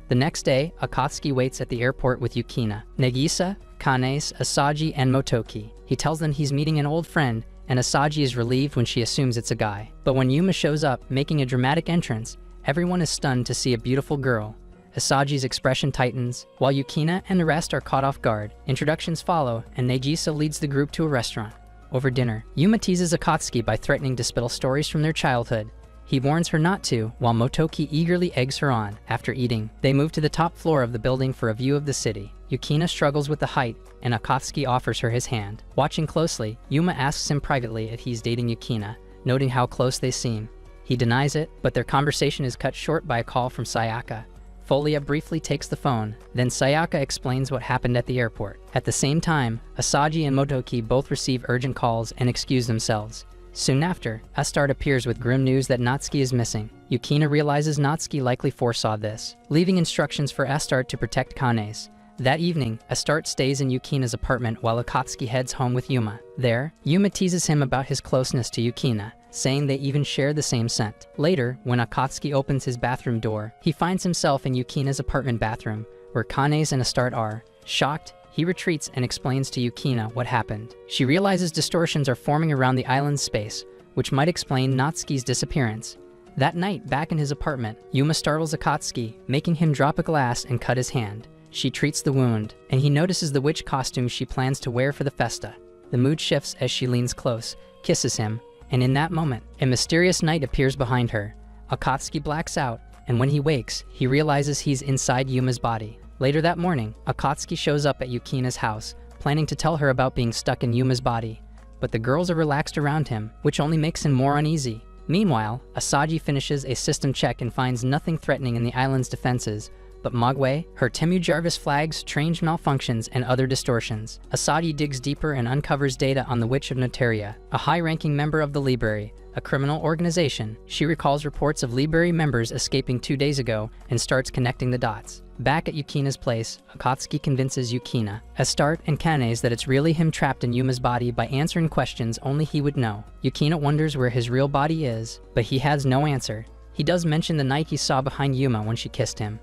A: The next day, Akatsuki waits at the airport with Yukina, Nagisa, Kanes, Asaji, and Motoki. He tells them he's meeting an old friend, and Asaji is relieved when she assumes it's a guy. But when Yuma shows up, making a dramatic entrance, everyone is stunned to see a beautiful girl. Asaji's expression tightens, while Yukina and the rest are caught off guard. Introductions follow, and Nagisa leads the group to a restaurant. Over dinner, Yuma teases Akatsuki by threatening to spill stories from their childhood. He warns her not to, while Motoki eagerly eggs her on. After eating, they move to the top floor of the building for a view of the city. Yukina struggles with the height, and Akatsuki offers her his hand. Watching closely, Yuma asks him privately if he's dating Yukina, noting how close they seem. He denies it, but their conversation is cut short by a call from Sayaka. Folia briefly takes the phone, then Sayaka explains what happened at the airport. At the same time, Asaji and Motoki both receive urgent calls and excuse themselves. Soon after, Astarte appears with grim news that Natsuki is missing. Yukina realizes Natsuki likely foresaw this, leaving instructions for Astarte to protect Kanes. That evening, Astarte stays in Yukina's apartment while Akatsuki heads home with Yuma. There, Yuma teases him about his closeness to Yukina, saying they even share the same scent. Later, when Akatsuki opens his bathroom door, he finds himself in Yukina's apartment bathroom, where Kanes and Astarte are. Shocked, he retreats and explains to Yukina what happened. She realizes distortions are forming around the island's space, which might explain Natsuki's disappearance. That night, back in his apartment, Yuma startles Akatsuki, making him drop a glass and cut his hand. She treats the wound, and he notices the witch costume she plans to wear for the festa. The mood shifts as she leans close, kisses him, and in that moment, a mysterious knight appears behind her. Akatsuki blacks out, and when he wakes, he realizes he's inside Yuma's body. Later that morning, Akatsuki shows up at Yukina's house, planning to tell her about being stuck in Yuma's body. But the girls are relaxed around him, which only makes him more uneasy. Meanwhile, Asaji finishes a system check and finds nothing threatening in the island's defenses, but Mogwai, her Temu Jarvis flags, strange malfunctions, and other distortions. Asaji digs deeper and uncovers data on the Witch of Notaria, a high-ranking member of the Library. a criminal organization. She recalls reports of Library members escaping 2 days ago and starts connecting the dots. Back at Yukina's place, Akatsuki convinces Yukina, Astarte, and Kanes that it's really him trapped in Yuma's body by answering questions only he would know. Yukina wonders where his real body is, but he has no answer. He does mention the night he saw behind Yuma when she kissed him.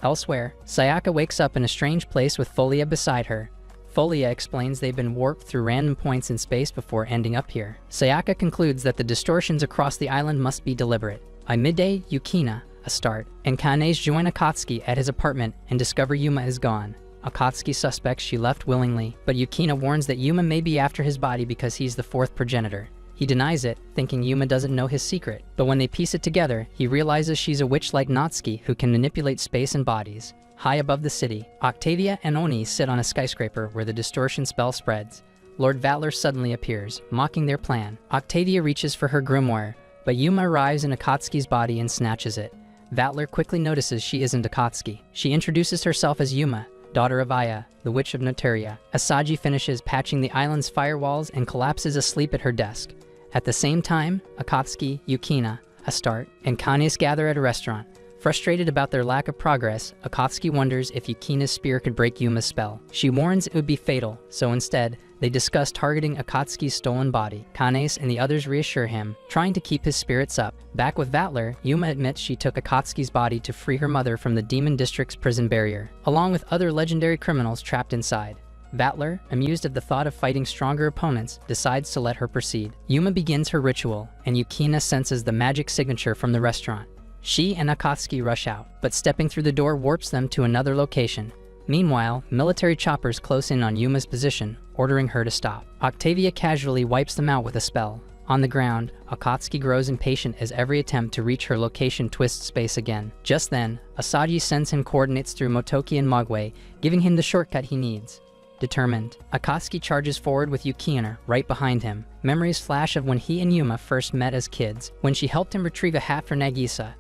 A: Elsewhere, Sayaka wakes up in a strange place with Folia beside her. Folia explains they've been warped through random points in space before ending up here. Sayaka concludes that the distortions across the island must be deliberate. By midday, Yukina, Astarte, and Kanes join Akatsuki at his apartment and discover Yuma is gone. Akatsuki suspects she left willingly, but Yukina warns that Yuma may be after his body because he's the fourth progenitor. He denies it, thinking Yuma doesn't know his secret, but when they piece it together, he realizes she's a witch like Natsuki who can manipulate space and bodies. High above the city, Octavia and Oni sit on a skyscraper where the distortion spell spreads. Lord Vatler suddenly appears, mocking their plan. Octavia reaches for her grimoire, but Yuma arrives in Akatsuki's body and snatches it. Vatler quickly notices she isn't Akatsuki. She introduces herself as Yuma, daughter of Aya, the Witch of Noteria. Asagi finishes patching the island's firewalls and collapses asleep at her desk. At the same time, Akatsuki, Yukina, Astarte, and Kanes gather at a restaurant. Frustrated about their lack of progress, Akatsuki wonders if Yukina's spear could break Yuma's spell. She warns it would be fatal, so instead, they discuss targeting Akatsuki's stolen body. Kanes and the others reassure him, trying to keep his spirits up. Back with Vatler, Yuma admits she took Akatsuki's body to free her mother from the Demon District's prison barrier, along with other legendary criminals trapped inside. Vatler, amused at the thought of fighting stronger opponents, decides to let her proceed. Yuma begins her ritual, and Yukina senses the magic signature from the restaurant. She and Akatsuki rush out, but stepping through the door warps them to another location. Meanwhile, military choppers close in on Yuma's position, ordering her to stop. Octavia casually wipes them out with a spell. On the ground, Akatsuki grows impatient as every attempt to reach her location twists space again. Just then, Asagi sends him coordinates through Motoki and Mogwai, giving him the shortcut he needs. Determined, Akatsuki charges forward with Yukina right behind him. Memories flash of when he and Yuma first met as kids, when she helped him retrieve a hat for Nagisa.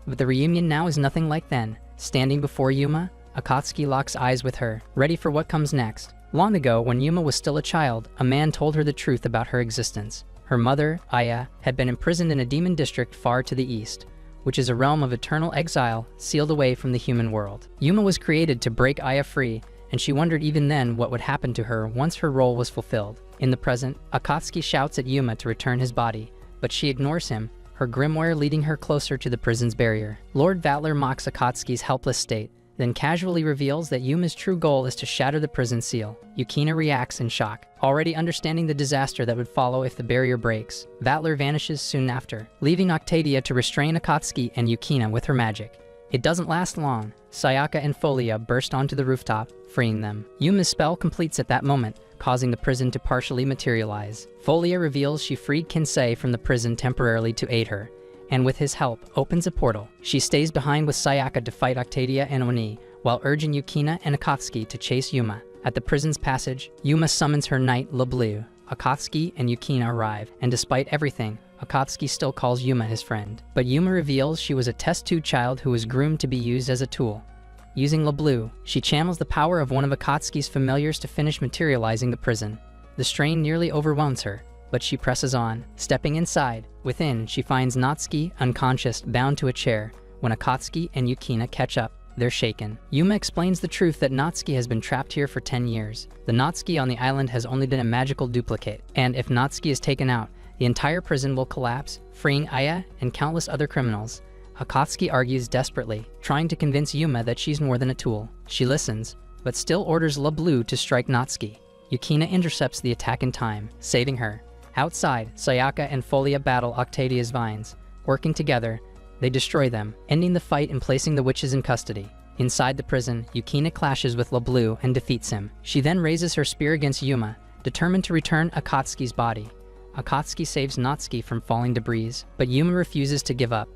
A: But the reunion now is nothing like then. Standing before Yuma, Akatsuki locks eyes with her, ready for what comes next. Long ago, when Yuma was still a child, a man told her the truth about her existence. Her mother, Aya, had been imprisoned in a demon district far to the east, which is a realm of eternal exile, sealed away from the human world. Yuma was created to break Aya free, and she wondered even then what would happen to her once her role was fulfilled. In the present, Akatsuki shouts at Yuma to return his body, but she ignores him, her grimoire leading her closer to the prison's barrier. Lord Vatler mocks Akatsuki's helpless state, then casually reveals that Yuma's true goal is to shatter the prison seal. Yukina reacts in shock, already understanding the disaster that would follow if the barrier breaks. Vatler vanishes soon after, leaving Octavia to restrain Akatsuki and Yukina with her magic. It doesn't last long. Sayaka and Folia burst onto the rooftop, freeing them. Yuma's spell completes at that moment, causing the prison to partially materialize. Folia reveals she freed Kinsei from the prison temporarily to aid her, and with his help, opens a portal. She stays behind with Sayaka to fight Octavia and Oni, while urging Yukina and Akatsuki to chase Yuma. At the prison's passage, Yuma summons her knight, LeBleu. Akatsuki and Yukina arrive, and despite everything, Akatsuki still calls Yuma his friend. But Yuma reveals she was a test tube child who was groomed to be used as a tool. Using LeBleu, she channels the power of one of Akatsuki's familiars to finish materializing the prison. The strain nearly overwhelms her, but she presses on. Stepping inside, within, she finds Natsuki unconscious, bound to a chair. When Akatsuki and Yukina catch up, they're shaken. Yuma explains the truth that Natsuki has been trapped here for 10 years. The Natsuki on the island has only been a magical duplicate, and if Natsuki is taken out, the entire prison will collapse, freeing Aya and countless other criminals. Akatsuki argues desperately, trying to convince Yuma that she's more than a tool. She listens, but still orders LeBleu to strike Natsuki. Yukina intercepts the attack in time, saving her. Outside, Sayaka and Folia battle Octavia's vines. Working together, they destroy them, ending the fight and placing the witches in custody. Inside the prison, Yukina clashes with LeBleu and defeats him. She then raises her spear against Yuma, determined to return Akatsuki's body. Akatsuki saves Natsuki from falling debris, but Yuma refuses to give up.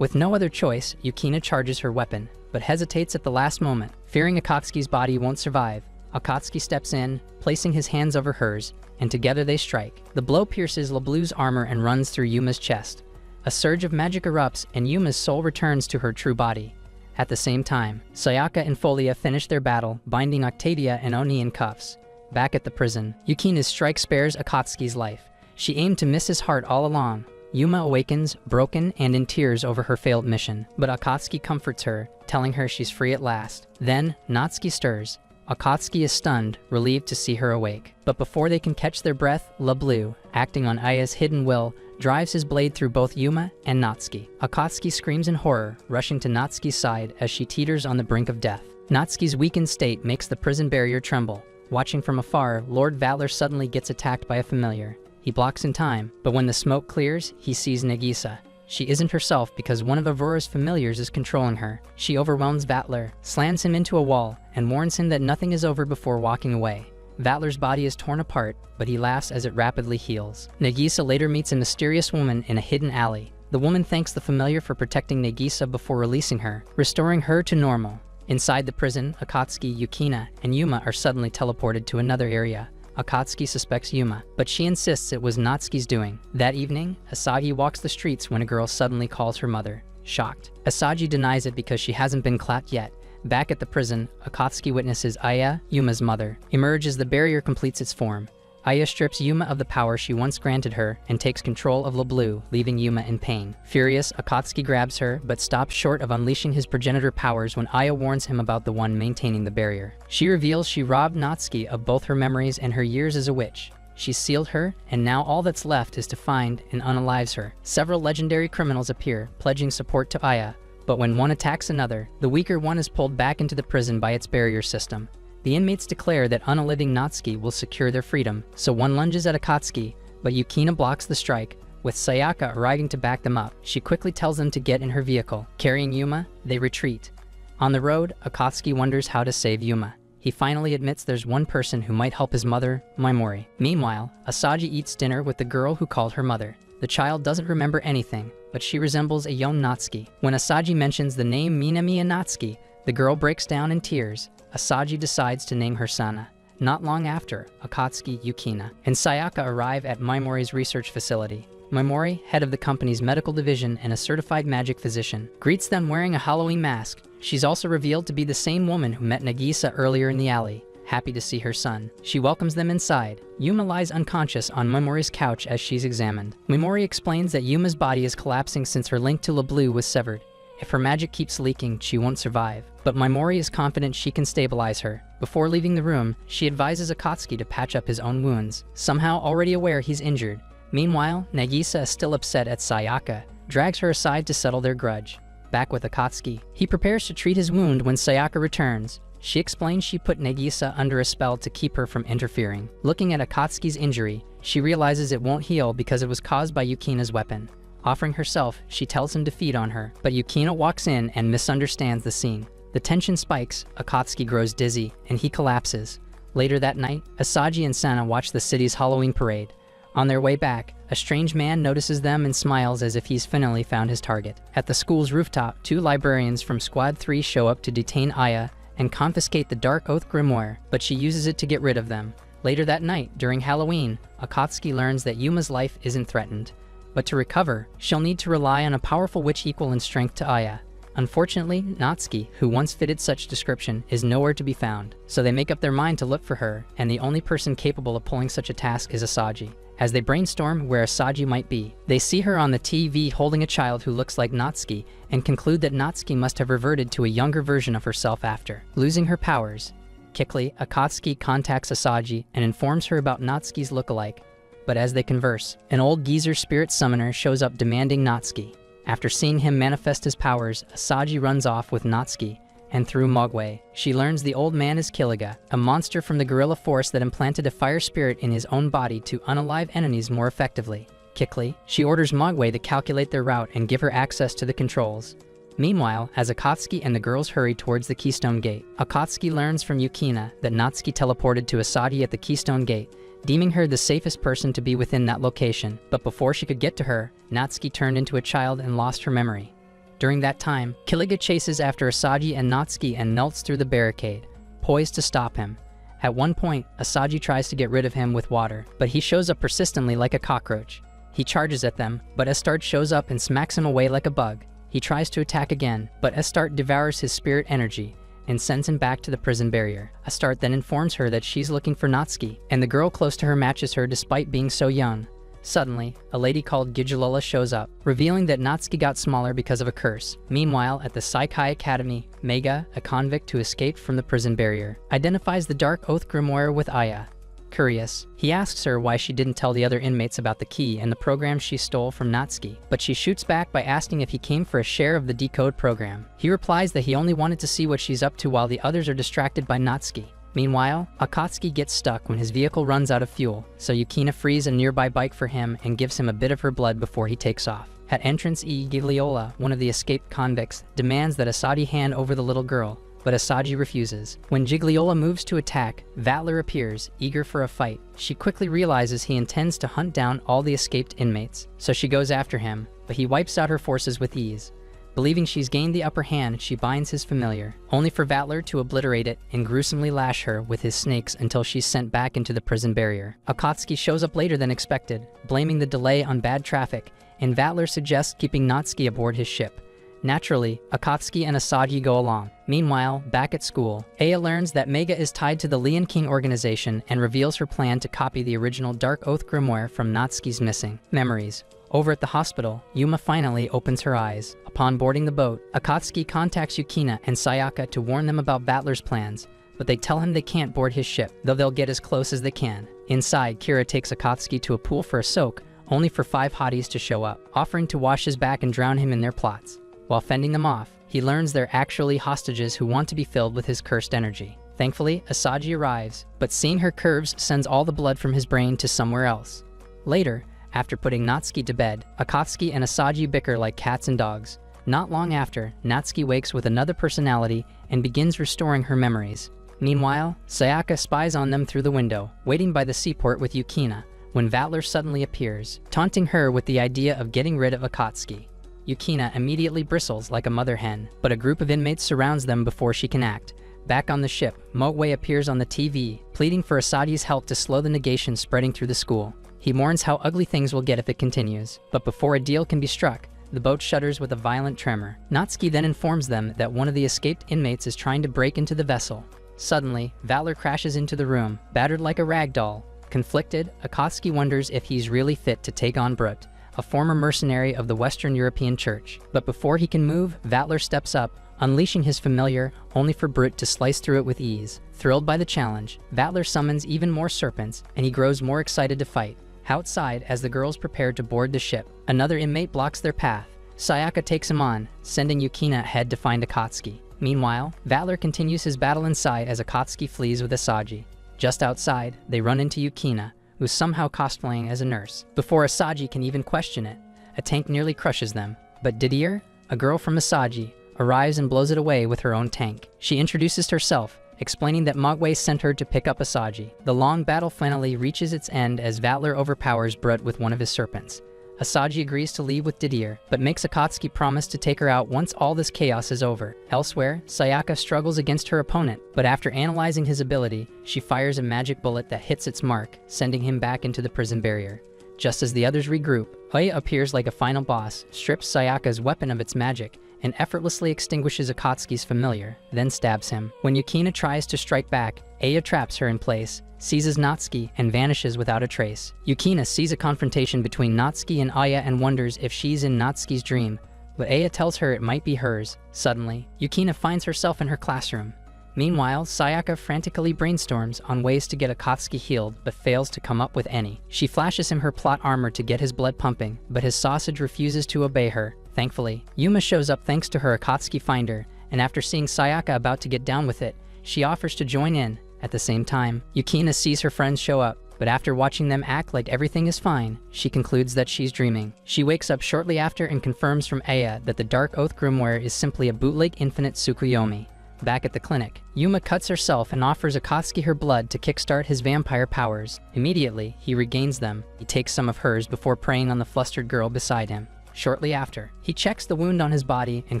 A: With no other choice, Yukina charges her weapon, but hesitates at the last moment. Fearing Akatsuki's body won't survive, Akatsuki steps in, placing his hands over hers, and together they strike. The blow pierces LeBleu's armor and runs through Yuma's chest. A surge of magic erupts, and Yuma's soul returns to her true body. At the same time, Sayaka and Folia finish their battle, binding Octavia and Oni in cuffs. Back at the prison, Yukina's strike spares Akatsuki's life. She aimed to miss his heart all along, Yuma awakens, broken and in tears over her failed mission, but Akatsuki comforts her, telling her she's free at last. Then, Natsuki stirs. Akatsuki is stunned, relieved to see her awake. But before they can catch their breath, LeBlue, acting on Aya's hidden will, drives his blade through both Yuma and Natsuki. Akatsuki screams in horror, rushing to Natsuki's side as she teeters on the brink of death. Natsuki's weakened state makes the prison barrier tremble. Watching from afar, Lord Vatler suddenly gets attacked by a familiar. He blocks in time, but when the smoke clears, he sees Nagisa. She isn't herself because one of Aurora's familiars is controlling her. She overwhelms Vatler, slams him into a wall, and warns him that nothing is over before walking away. Vatler's body is torn apart, but he laughs as it rapidly heals. Nagisa later meets a mysterious woman in a hidden alley. The woman thanks the familiar for protecting Nagisa before releasing her, restoring her to normal. Inside the prison, Akatsuki, Yukina, and Yuma are suddenly teleported to another area. Akatsuki suspects Yuma, but she insists it was Natsuki's doing. That evening, Asagi walks the streets when a girl suddenly calls her mother. Shocked, Asagi denies it because she hasn't been clapped yet. Back at the prison, Akatsuki witnesses Aya, Yuma's mother, emerge as the barrier completes its form. Aya strips Yuma of the power she once granted her and takes control of LeBlue, leaving Yuma in pain. Furious, Akatsuki grabs her, but stops short of unleashing his progenitor powers when Aya warns him about the one maintaining the barrier. She reveals she robbed Natsuki of both her memories and her years as a witch. She's sealed her, and now all that's left is to find and unalive her. Several legendary criminals appear, pledging support to Aya, but when one attacks another, the weaker one is pulled back into the prison by its barrier system. The inmates declare that unaliving Natsuki will secure their freedom, so one lunges at Akatsuki, but Yukina blocks the strike, with Sayaka arriving to back them up. She quickly tells them to get in her vehicle. Carrying Yuma, they retreat. On the road, Akatsuki wonders how to save Yuma. He finally admits there's one person who might help his mother, Maimori. Meanwhile, Asagi eats dinner with the girl who called her mother. The child doesn't remember anything, but she resembles a young Natsuki. When Asagi mentions the name Minamiya Natsuki, the girl breaks down in tears. Asagi decides to name her Sana. Not long after, Akatsuki, Yukina, and Sayaka arrive at Maimori's research facility. Maimori, head of the company's medical division and a certified magic physician, greets them wearing a Halloween mask. She's also revealed to be the same woman who met Nagisa earlier in the alley. Happy to see her son, she welcomes them inside. Yuma lies unconscious on Maimori's couch as she's examined. Maimori explains that Yuma's body is collapsing since her link to LeBlue was severed. If her magic keeps leaking, she won't survive. But Maimori is confident she can stabilize her. Before leaving the room, she advises Akatsuki to patch up his own wounds, somehow already aware he's injured. Meanwhile, Nagisa is still upset at Sayaka, drags her aside to settle their grudge. Back with Akatsuki, he prepares to treat his wound when Sayaka returns. She explains she put Nagisa under a spell to keep her from interfering. Looking at Akatsuki's injury, she realizes it won't heal because it was caused by Yukina's weapon. Offering herself, she tells him to feed on her, but Yukina walks in and misunderstands the scene. The tension spikes, Akatsuki grows dizzy, and he collapses. Later that night, Asagi and Sana watch the city's Halloween parade. On their way back, a strange man notices them and smiles as if he's finally found his target. At the school's rooftop, 2 librarians from Squad 3 show up to detain Aya and confiscate the Dark Oath grimoire, but she uses it to get rid of them. Later that night, during Halloween, Akatsuki learns that Yuma's life isn't threatened. But to recover, she'll need to rely on a powerful witch equal in strength to Aya. Unfortunately, Natsuki, who once fitted such description, is nowhere to be found, so they make up their mind to look for her, and the only person capable of pulling such a task is Asagi. As they brainstorm where Asagi might be, they see her on the TV holding a child who looks like Natsuki, and conclude that Natsuki must have reverted to a younger version of herself after losing her powers. Quickly, Akatsuki contacts Asagi and informs her about Natsuki's lookalike. But as they converse, an old geezer spirit summoner shows up demanding Natsuki. After seeing him manifest his powers, Asagi runs off with Natsuki, and through Mogwai, she learns the old man is Killiga, a monster from the gorilla force that implanted a fire spirit in his own body to unalive enemies more effectively. Quickly, she orders Mogwai to calculate their route and give her access to the controls. Meanwhile, as Akatsuki and the girls hurry towards the Keystone Gate, Akatsuki learns from Yukina that Natsuki teleported to Asagi at the Keystone Gate, deeming her the safest person to be within that location. But before she could get to her, Natsuki turned into a child and lost her memory. During that time, Killiga chases after Asagi and Natsuki and melts through the barricade, poised to stop him. At one point, Asagi tries to get rid of him with water, but he shows up persistently like a cockroach. He charges at them, but Estart shows up and smacks him away like a bug. He tries to attack again, but Estart devours his spirit energy and sends him back to the prison barrier. Estart then informs her that she's looking for Natsuki, and the girl close to her matches her despite being so young. Suddenly, a lady called Gijalola shows up, revealing that Natsuki got smaller because of a curse. Meanwhile, at the Saikai Academy, Mega, a convict who escaped from the prison barrier, identifies the Dark Oath Grimoire with Aya. Curious, he asks her why she didn't tell the other inmates about the key and the program she stole from Natsuki, but she shoots back by asking if he came for a share of the decode program. He replies that he only wanted to see what she's up to while the others are distracted by Natsuki. Meanwhile, Akatsuki gets stuck when his vehicle runs out of fuel, so Yukina frees a nearby bike for him and gives him a bit of her blood before he takes off. At entrance E, Gigliola, one of the escaped convicts, demands that Asaji hand over the little girl, but Asaji refuses. When Gigliola moves to attack, Vatler appears, eager for a fight. She quickly realizes he intends to hunt down all the escaped inmates, so she goes after him, but he wipes out her forces with ease. Believing she's gained the upper hand, she binds his familiar, only for Vatler to obliterate it and gruesomely lash her with his snakes until she's sent back into the prison barrier. Akatsuki shows up later than expected, blaming the delay on bad traffic, and Vatler suggests keeping Natsuki aboard his ship. Naturally, Akatsuki and Asaji go along. Meanwhile, back at school, Aya learns that Mega is tied to the Lion King organization and reveals her plan to copy the original Dark Oath Grimoire from Natsuki's missing memories. Over at the hospital, Yuma finally opens her eyes. Upon boarding the boat, Akatsuki contacts Yukina and Sayaka to warn them about Vatler's plans, but they tell him they can't board his ship, though they'll get as close as they can. Inside, Kira takes Akatsuki to a pool for a soak, only for 5 hotties to show up, offering to wash his back and drown him in their plots. While fending them off, he learns they're actually hostages who want to be filled with his cursed energy. Thankfully, Asaji arrives, but seeing her curves sends all the blood from his brain to somewhere else. Later, after putting Natsuki to bed, Akatsuki and Asaji bicker like cats and dogs. Not long after, Natsuki wakes with another personality and begins restoring her memories. Meanwhile, Sayaka spies on them through the window, waiting by the seaport with Yukina, when Vatler suddenly appears, taunting her with the idea of getting rid of Akatsuki. Yukina immediately bristles like a mother hen, but a group of inmates surrounds them before she can act. Back on the ship, Mogwai appears on the TV, pleading for Asaji's help to slow the negation spreading through the school. He warns how ugly things will get if it continues, but before a deal can be struck, the boat shudders with a violent tremor. Natsuki then informs them that one of the escaped inmates is trying to break into the vessel. Suddenly, Vatler crashes into the room, battered like a rag doll. Conflicted, Akatsuki wonders if he's really fit to take on Brut, a former mercenary of the Western European Church. But before he can move, Vatler steps up, unleashing his familiar, only for Brut to slice through it with ease. Thrilled by the challenge, Vatler summons even more serpents, and he grows more excited to fight. Outside, as the girls prepare to board the ship, another inmate blocks their path. Sayaka takes him on, sending Yukina ahead to find Akatsuki. Meanwhile, Vatler continues his battle inside as Akatsuki flees with Asaji. Just outside, they run into Yukina, who's somehow cosplaying as a nurse. Before Asaji can even question it, a tank nearly crushes them. But Didier, a girl from Asaji, arrives and blows it away with her own tank. She introduces herself, explaining that Mogwai sent her to pick up Asaji. The long battle finally reaches its end as Vatler overpowers Brut with one of his serpents. Asaji agrees to leave with Didier, but makes Akatsuki promise to take her out once all this chaos is over. Elsewhere, Sayaka struggles against her opponent, but after analyzing his ability, she fires a magic bullet that hits its mark, sending him back into the prison barrier. Just as the others regroup, Oya appears like a final boss, strips Sayaka's weapon of its magic, and effortlessly extinguishes Akatsuki's familiar, then stabs him. When Yukina tries to strike back, Aya traps her in place, seizes Natsuki, and vanishes without a trace. Yukina sees a confrontation between Natsuki and Aya and wonders if she's in Natsuki's dream, but Aya tells her it might be hers. Suddenly, Yukina finds herself in her classroom. Meanwhile, Sayaka frantically brainstorms on ways to get Akatsuki healed, but fails to come up with any. She flashes him her plot armor to get his blood pumping, but his sausage refuses to obey her. Thankfully, Yuma shows up thanks to her Akatsuki finder, and after seeing Sayaka about to get down with it, she offers to join in. At the same time, Yukina sees her friends show up, but after watching them act like everything is fine, she concludes that she's dreaming. She wakes up shortly after and confirms from Aya that the Dark Oath Grimoire is simply a bootleg Infinite Tsukuyomi. Back at the clinic, Yuma cuts herself and offers Akatsuki her blood to kickstart his vampire powers. Immediately, he regains them. He takes some of hers before preying on the flustered girl beside him. Shortly after, he checks the wound on his body and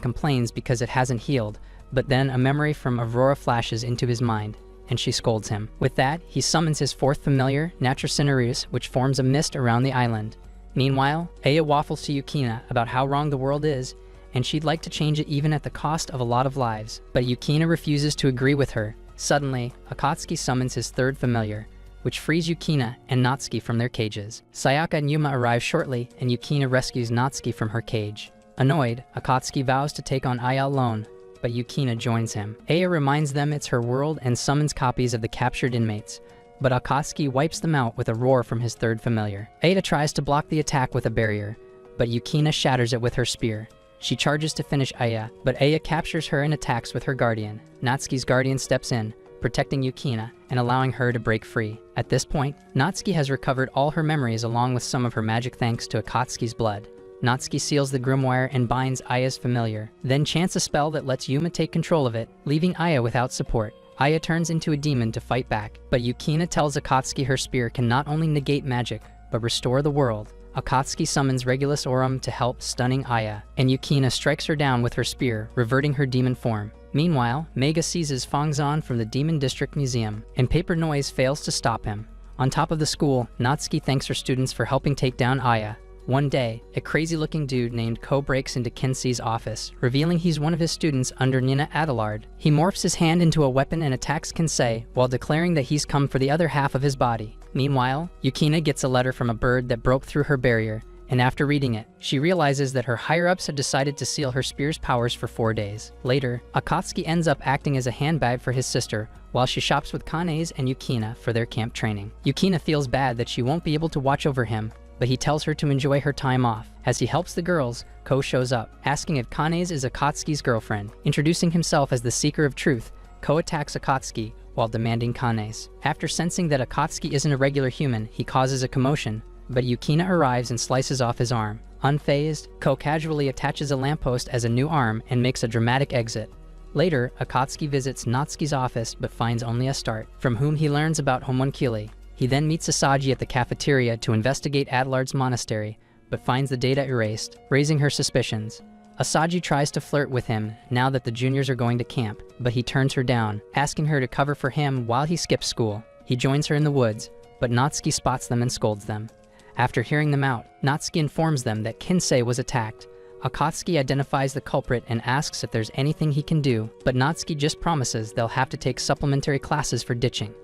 A: complains because it hasn't healed, but then a memory from Aurora flashes into his mind, and she scolds him. With that, he summons his fourth familiar, Natracinerius, which forms a mist around the island. Meanwhile, Aya waffles to Yukina about how wrong the world is, and she'd like to change it even at the cost of a lot of lives. But Yukina refuses to agree with her. Suddenly, Akatsuki summons his third familiar, which frees Yukina and Natsuki from their cages. Sayaka and Yuma arrive shortly, and Yukina rescues Natsuki from her cage. Annoyed, Akatsuki vows to take on Aya alone, but Yukina joins him. Aya reminds them it's her world and summons copies of the captured inmates, but Akatsuki wipes them out with a roar from his third familiar. Ada tries to block the attack with a barrier, but Yukina shatters it with her spear. She charges to finish Aya, but Aya captures her and attacks with her guardian. Natsuki's guardian steps in, protecting Yukina and allowing her to break free. At this point, Natsuki has recovered all her memories along with some of her magic thanks to Akatsuki's blood. Natsuki seals the grimoire and binds Aya's familiar, then chants a spell that lets Yuma take control of it, leaving Aya without support. Aya turns into a demon to fight back, but Yukina tells Akatsuki her spear can not only negate magic, but restore the world. Akatsuki summons Regulus Aurum to help, stunning Aya, and Yukina strikes her down with her spear, reverting her demon form. Meanwhile, Mega seizes Fangzan from the Demon District Museum, and Paper Noise fails to stop him. On top of the school, Natsuki thanks her students for helping take down Aya. One day, a crazy-looking dude named Ko breaks into Kinsey's office, revealing he's one of his students under Nina Adelard. He morphs his hand into a weapon and attacks Kinsey, while declaring that he's come for the other half of his body. Meanwhile, Yukina gets a letter from a bird that broke through her barrier, and after reading it, she realizes that her higher-ups had decided to seal her spear's powers for 4 days. Later, Akatsuki ends up acting as a handbag for his sister, while she shops with Kanes and Yukina for their camp training. Yukina feels bad that she won't be able to watch over him, but he tells her to enjoy her time off. As he helps the girls, Ko shows up, asking if Kanes is Akatsuki's girlfriend. Introducing himself as the Seeker of Truth, Ko attacks Akatsuki while demanding Kanes. After sensing that Akatsuki isn't a regular human, he causes a commotion, but Yukina arrives and slices off his arm. Unfazed, Ko casually attaches a lamppost as a new arm and makes a dramatic exit. Later, Akatsuki visits Natsuki's office but finds only Astarte, from whom he learns about homunculi. He then meets Asagi at the cafeteria to investigate Adelard's monastery, but finds the data erased, raising her suspicions. Asagi tries to flirt with him now that the juniors are going to camp, but he turns her down, asking her to cover for him while he skips school. He joins her in the woods, but Natsuki spots them and scolds them. After hearing them out, Natsuki informs them that Kinsey was attacked. Akatsuki identifies the culprit and asks if there's anything he can do, but Natsuki just promises they'll have to take supplementary classes for ditching.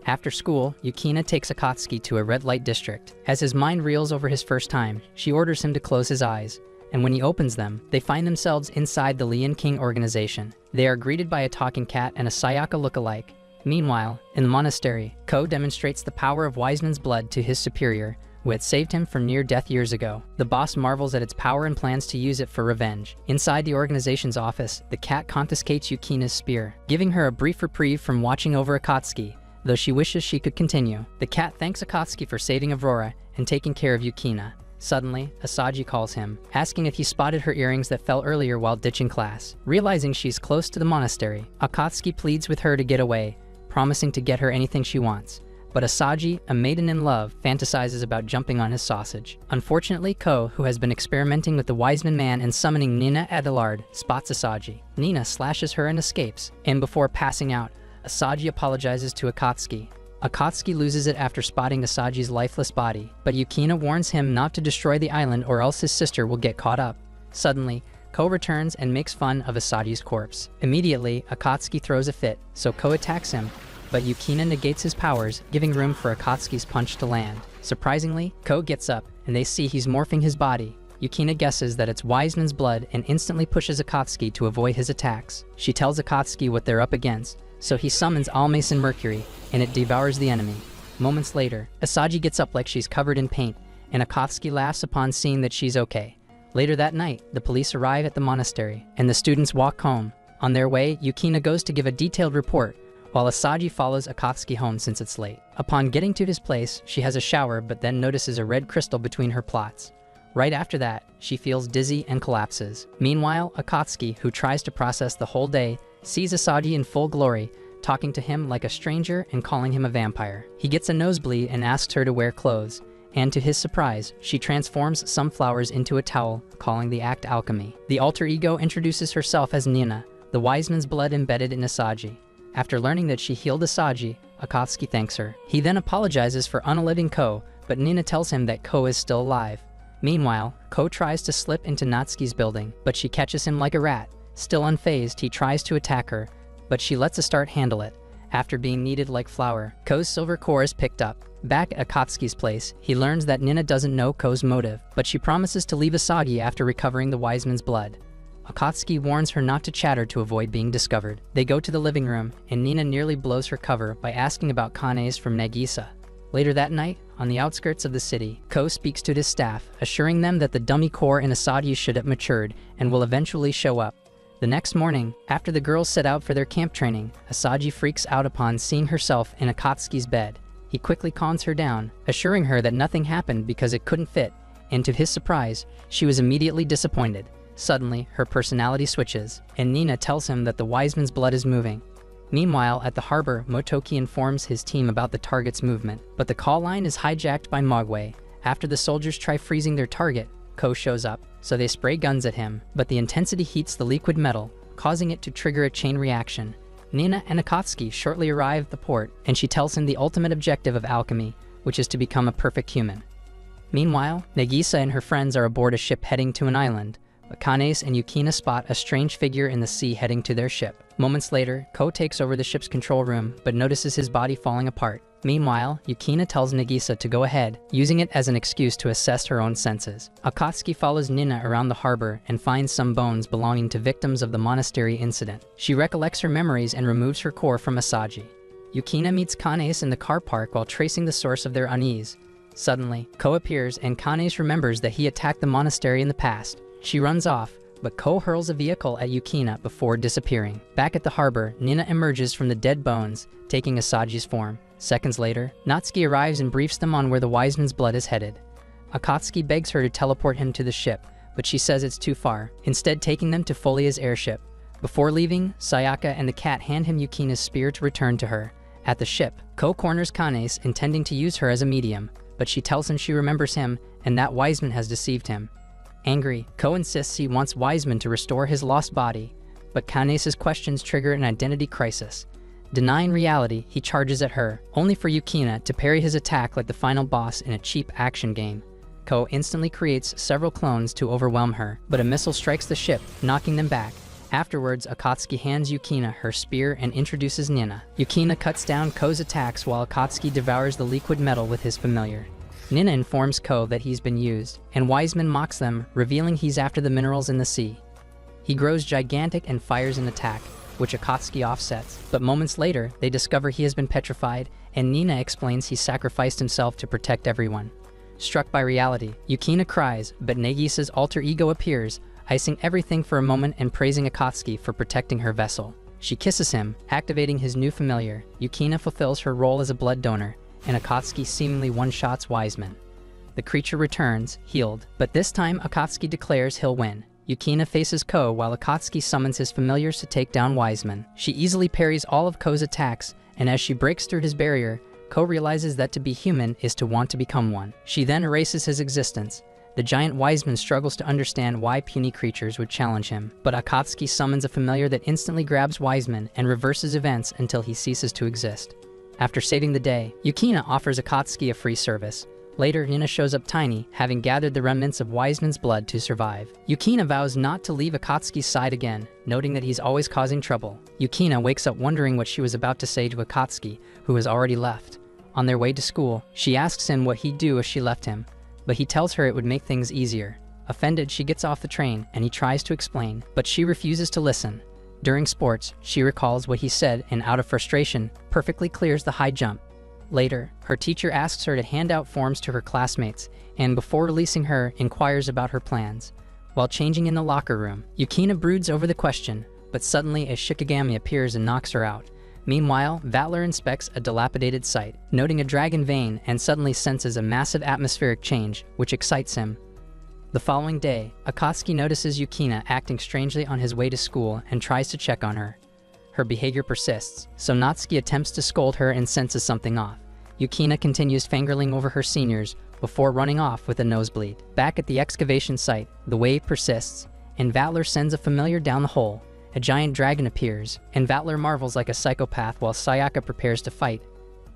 A: After school, Yukina takes Akatsuki to a red light district. As his mind reels over his first time, she orders him to close his eyes, and when he opens them, they find themselves inside the Lian King organization. They are greeted by a talking cat and a Sayaka look-alike. Meanwhile, in the monastery, Ko demonstrates the power of Wiseman's blood to his superior, who had saved him from near-death years ago. The boss marvels at its power and plans to use it for revenge. Inside the organization's office, the cat confiscates Yukina's spear, giving her a brief reprieve from watching over Akatsuki, though she wishes she could continue. The cat thanks Akatsuki for saving Aurora and taking care of Yukina. Suddenly, Asagi calls him, asking if he spotted her earrings that fell earlier while ditching class. Realizing she's close to the monastery, Akatsuki pleads with her to get away, promising to get her anything she wants. But Asagi, a maiden in love, fantasizes about jumping on his sausage. Unfortunately, Ko, who has been experimenting with the Wiseman Man and summoning Nina Adelard, spots Asagi. Nina slashes her and escapes, and before passing out, Asagi apologizes to Akatsuki. Akatsuki loses it after spotting Asagi's lifeless body, but Yukina warns him not to destroy the island or else his sister will get caught up. Suddenly, Ko returns and makes fun of Asagi's corpse. Immediately, Akatsuki throws a fit, so Ko attacks him, but Yukina negates his powers, giving room for Akatsuki's punch to land. Surprisingly, Ko gets up, and they see he's morphing his body. Yukina guesses that it's Wiseman's blood and instantly pushes Akatsuki to avoid his attacks. She tells Akatsuki what they're up against, so he summons Almason Mercury, and it devours the enemy. Moments later, Asagi gets up like she's covered in paint, and Akatsuki laughs upon seeing that she's okay. Later that night, the police arrive at the monastery, and the students walk home. On their way, Yukina goes to give a detailed report, while Asagi follows Akatsuki home since it's late. Upon getting to his place, she has a shower but then notices a red crystal between her plots. Right after that, she feels dizzy and collapses. Meanwhile, Akatsuki, who tries to process the whole day, sees Asagi in full glory, talking to him like a stranger and calling him a vampire. He gets a nosebleed and asks her to wear clothes, and to his surprise, she transforms some flowers into a towel, calling the act alchemy. The alter ego introduces herself as Nina, the Wiseman's blood embedded in Asagi. After learning that she healed Asagi, Akatsuki thanks her. He then apologizes for unaliving Ko, but Nina tells him that Ko is still alive. Meanwhile, Ko tries to slip into Natsuki's building, but she catches him like a rat. Still unfazed, he tries to attack her, but she lets Astarte handle it. After being kneaded like flour, Ko's silver core is picked up. Back at Akatsuki's place, he learns that Nina doesn't know Ko's motive, but she promises to leave Asagi after recovering the wise man's blood. Akatsuki warns her not to chatter to avoid being discovered. They go to the living room, and Nina nearly blows her cover by asking about Kanes from Nagisa. Later that night, on the outskirts of the city, Ko speaks to his staff, assuring them that the dummy core in Asagi should have matured and will eventually show up. The next morning, after the girls set out for their camp training, Asagi freaks out upon seeing herself in Akatsuki's bed. He quickly calms her down, assuring her that nothing happened because it couldn't fit, and to his surprise, she was immediately disappointed. Suddenly, her personality switches, and Nina tells him that the wise man's blood is moving. Meanwhile, at the harbor, Motoki informs his team about the target's movement, but the call line is hijacked by Mogwai. After the soldiers try freezing their target, Ko shows up, so they spray guns at him, but the intensity heats the liquid metal, causing it to trigger a chain reaction. Nina and Akatsuki shortly arrive at the port, and she tells him the ultimate objective of alchemy, which is to become a perfect human. Meanwhile, Nagisa and her friends are aboard a ship heading to an island, but Kanes and Yukina spot a strange figure in the sea heading to their ship. Moments later, Ko takes over the ship's control room, but notices his body falling apart. Meanwhile, Yukina tells Nagisa to go ahead, using it as an excuse to assess her own senses. Akatsuki follows Nina around the harbor and finds some bones belonging to victims of the monastery incident. She recollects her memories and removes her core from Asagi. Yukina meets Kanes in the car park while tracing the source of their unease. Suddenly, Ko appears and Kanes remembers that he attacked the monastery in the past. She runs off, but Ko hurls a vehicle at Yukina before disappearing. Back at the harbor, Nina emerges from the dead bones, taking Asagi's form. Seconds later, Natsuki arrives and briefs them on where the wise man's blood is headed. Akatsuki begs her to teleport him to the ship, but she says it's too far, instead taking them to Folia's airship. Before leaving, Sayaka and the cat hand him Yukina's spear to return to her. At the ship, Ko corners Kanes, intending to use her as a medium, but she tells him she remembers him and that Wiseman has deceived him. Angry, Ko insists he wants Wiseman to restore his lost body, but Kanes' questions trigger an identity crisis. Denying reality, he charges at her, only for Yukina to parry his attack like the final boss in a cheap action game. Ko instantly creates several clones to overwhelm her, but a missile strikes the ship, knocking them back. Afterwards, Akatsuki hands Yukina her spear and introduces Nina. Yukina cuts down Ko's attacks while Akatsuki devours the liquid metal with his familiar. Nina informs Ko that he's been used, and Wiseman mocks them, revealing he's after the minerals in the sea. He grows gigantic and fires an attack, which Akatsuki offsets, but moments later, they discover he has been petrified, and Nina explains he sacrificed himself to protect everyone. Struck by reality, Yukina cries, but Nagisa's alter ego appears, icing everything for a moment and praising Akatsuki for protecting her vessel. She kisses him, activating his new familiar. Yukina fulfills her role as a blood donor, and Akatsuki seemingly one-shots Wiseman. The creature returns, healed, but this time Akatsuki declares he'll win. Yukina faces Ko while Akatsuki summons his familiars to take down Wiseman. She easily parries all of Ko's attacks, and as she breaks through his barrier, Ko realizes that to be human is to want to become one. She then erases his existence. The giant Wiseman struggles to understand why puny creatures would challenge him, but Akatsuki summons a familiar that instantly grabs Wiseman and reverses events until he ceases to exist. After saving the day, Yukina offers Akatsuki a free service. Later, Nina shows up tiny, having gathered the remnants of Wiseman's blood to survive. Yukina vows not to leave Akatsuki's side again, noting that he's always causing trouble. Yukina wakes up wondering what she was about to say to Akatsuki, who has already left. On their way to school, she asks him what he'd do if she left him, but he tells her it would make things easier. Offended, she gets off the train, and he tries to explain, but she refuses to listen. During sports, she recalls what he said and out of frustration, perfectly clears the high jump. Later, her teacher asks her to hand out forms to her classmates, and before releasing her, inquires about her plans. While changing in the locker room, Yukina broods over the question, but suddenly a Shikigami appears and knocks her out. Meanwhile, Vatler inspects a dilapidated site, noting a dragon vein and suddenly senses a massive atmospheric change, which excites him. The following day, Akatsuki notices Yukina acting strangely on his way to school and tries to check on her. Her behavior persists, so Natsuki attempts to scold her and senses something off. Yukina continues fangirling over her seniors before running off with a nosebleed. Back at the excavation site, the wave persists, and Vatler sends a familiar down the hole. A giant dragon appears, and Vatler marvels like a psychopath while Sayaka prepares to fight.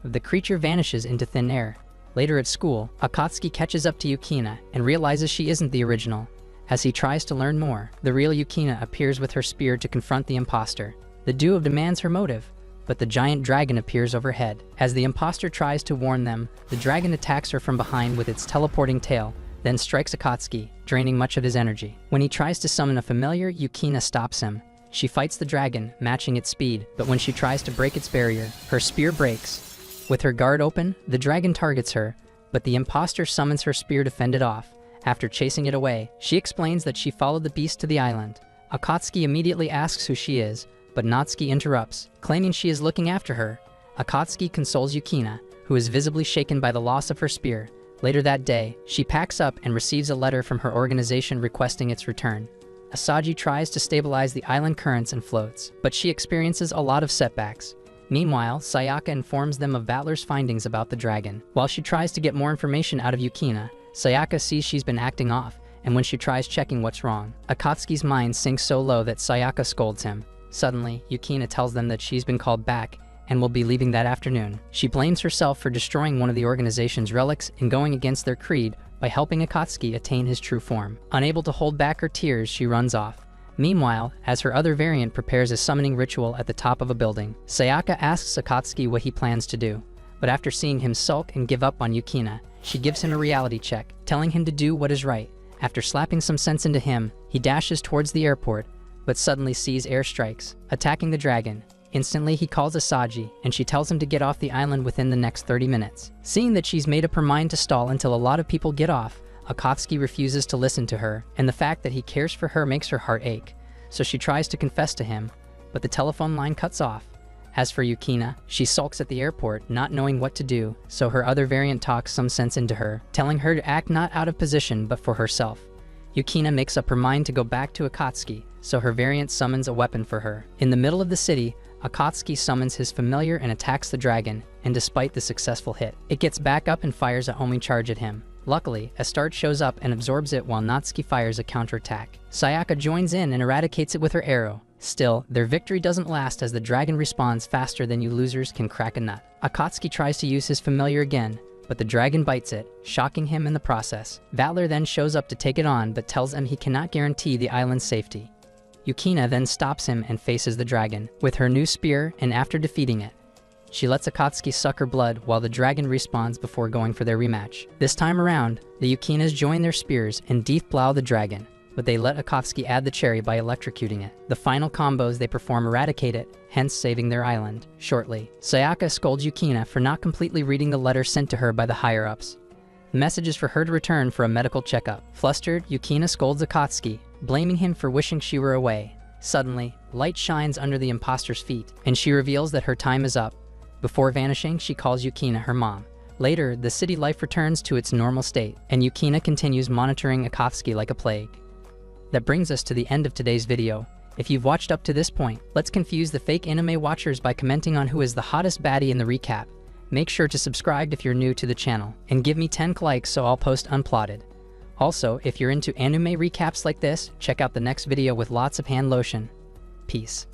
A: The creature vanishes into thin air. Later at school, Akatsuki catches up to Yukina and realizes she isn't the original. As he tries to learn more, the real Yukina appears with her spear to confront the imposter. The duo demands her motive, but the giant dragon appears overhead. As the imposter tries to warn them, the dragon attacks her from behind with its teleporting tail, then strikes Akatsuki, draining much of his energy. When he tries to summon a familiar, Yukina stops him. She fights the dragon, matching its speed, but when she tries to break its barrier, her spear breaks. With her guard open, the dragon targets her, but the imposter summons her spear to fend it off. After chasing it away, she explains that she followed the beast to the island. Akatsuki immediately asks who she is, but Natsuki interrupts, claiming she is looking after her. Akatsuki consoles Yukina, who is visibly shaken by the loss of her spear. Later that day, she packs up and receives a letter from her organization requesting its return. Asaji tries to stabilize the island currents and floats, but she experiences a lot of setbacks. Meanwhile, Sayaka informs them of Vatler's findings about the dragon. While she tries to get more information out of Yukina, Sayaka sees she's been acting off, and when she tries checking what's wrong, Akatsuki's mind sinks so low that Sayaka scolds him. Suddenly, Yukina tells them that she's been called back and will be leaving that afternoon. She blames herself for destroying one of the organization's relics and going against their creed by helping Akatsuki attain his true form. Unable to hold back her tears, she runs off. Meanwhile, as her other variant prepares a summoning ritual at the top of a building, Sayaka asks Akatsuki what he plans to do. But after seeing him sulk and give up on Yukina, she gives him a reality check, telling him to do what is right. After slapping some sense into him, he dashes towards the airport, but suddenly sees airstrikes, attacking the dragon. Instantly, he calls Asaji, and she tells him to get off the island within the next 30 minutes. Seeing that she's made up her mind to stall until a lot of people get off, Akatsuki refuses to listen to her, and the fact that he cares for her makes her heart ache. So she tries to confess to him, but the telephone line cuts off. As for Yukina, she sulks at the airport, not knowing what to do, so her other variant talks some sense into her, telling her to act not out of position but for herself. Yukina makes up her mind to go back to Akatsuki, so her variant summons a weapon for her. In the middle of the city, Akatsuki summons his familiar and attacks the dragon, and despite the successful hit, it gets back up and fires a homing charge at him. Luckily, Astarte shows up and absorbs it while Natsuki fires a counterattack. Sayaka joins in and eradicates it with her arrow. Still, their victory doesn't last as the dragon respawns faster than you losers can crack a nut. Akatsuki tries to use his familiar again, but the dragon bites it, shocking him in the process. Vatler then shows up to take it on but tells him he cannot guarantee the island's safety. Yukina then stops him and faces the dragon with her new spear, and after defeating it, she lets Akatsuki suck her blood while the dragon respawns before going for their rematch. This time around, the Yukinas join their spears and death-blow the dragon, but they let Akatsuki add the cherry by electrocuting it. The final combos they perform eradicate it, hence saving their island. Shortly, Sayaka scolds Yukina for not completely reading the letter sent to her by the higher-ups. The message is for her to return for a medical checkup. Flustered, Yukina scolds Akatsuki, blaming him for wishing she were away. Suddenly, light shines under the imposter's feet, and she reveals that her time is up. Before vanishing, she calls Yukina her mom. Later, the city life returns to its normal state, and Yukina continues monitoring Akatsuki like a plague. That brings us to the end of today's video. If you've watched up to this point, let's confuse the fake anime watchers by commenting on who is the hottest baddie in the recap. Make sure to subscribe if you're new to the channel, and give me 10 likes so I'll post unplotted. Also, if you're into anime recaps like this, check out the next video with lots of hand lotion. Peace.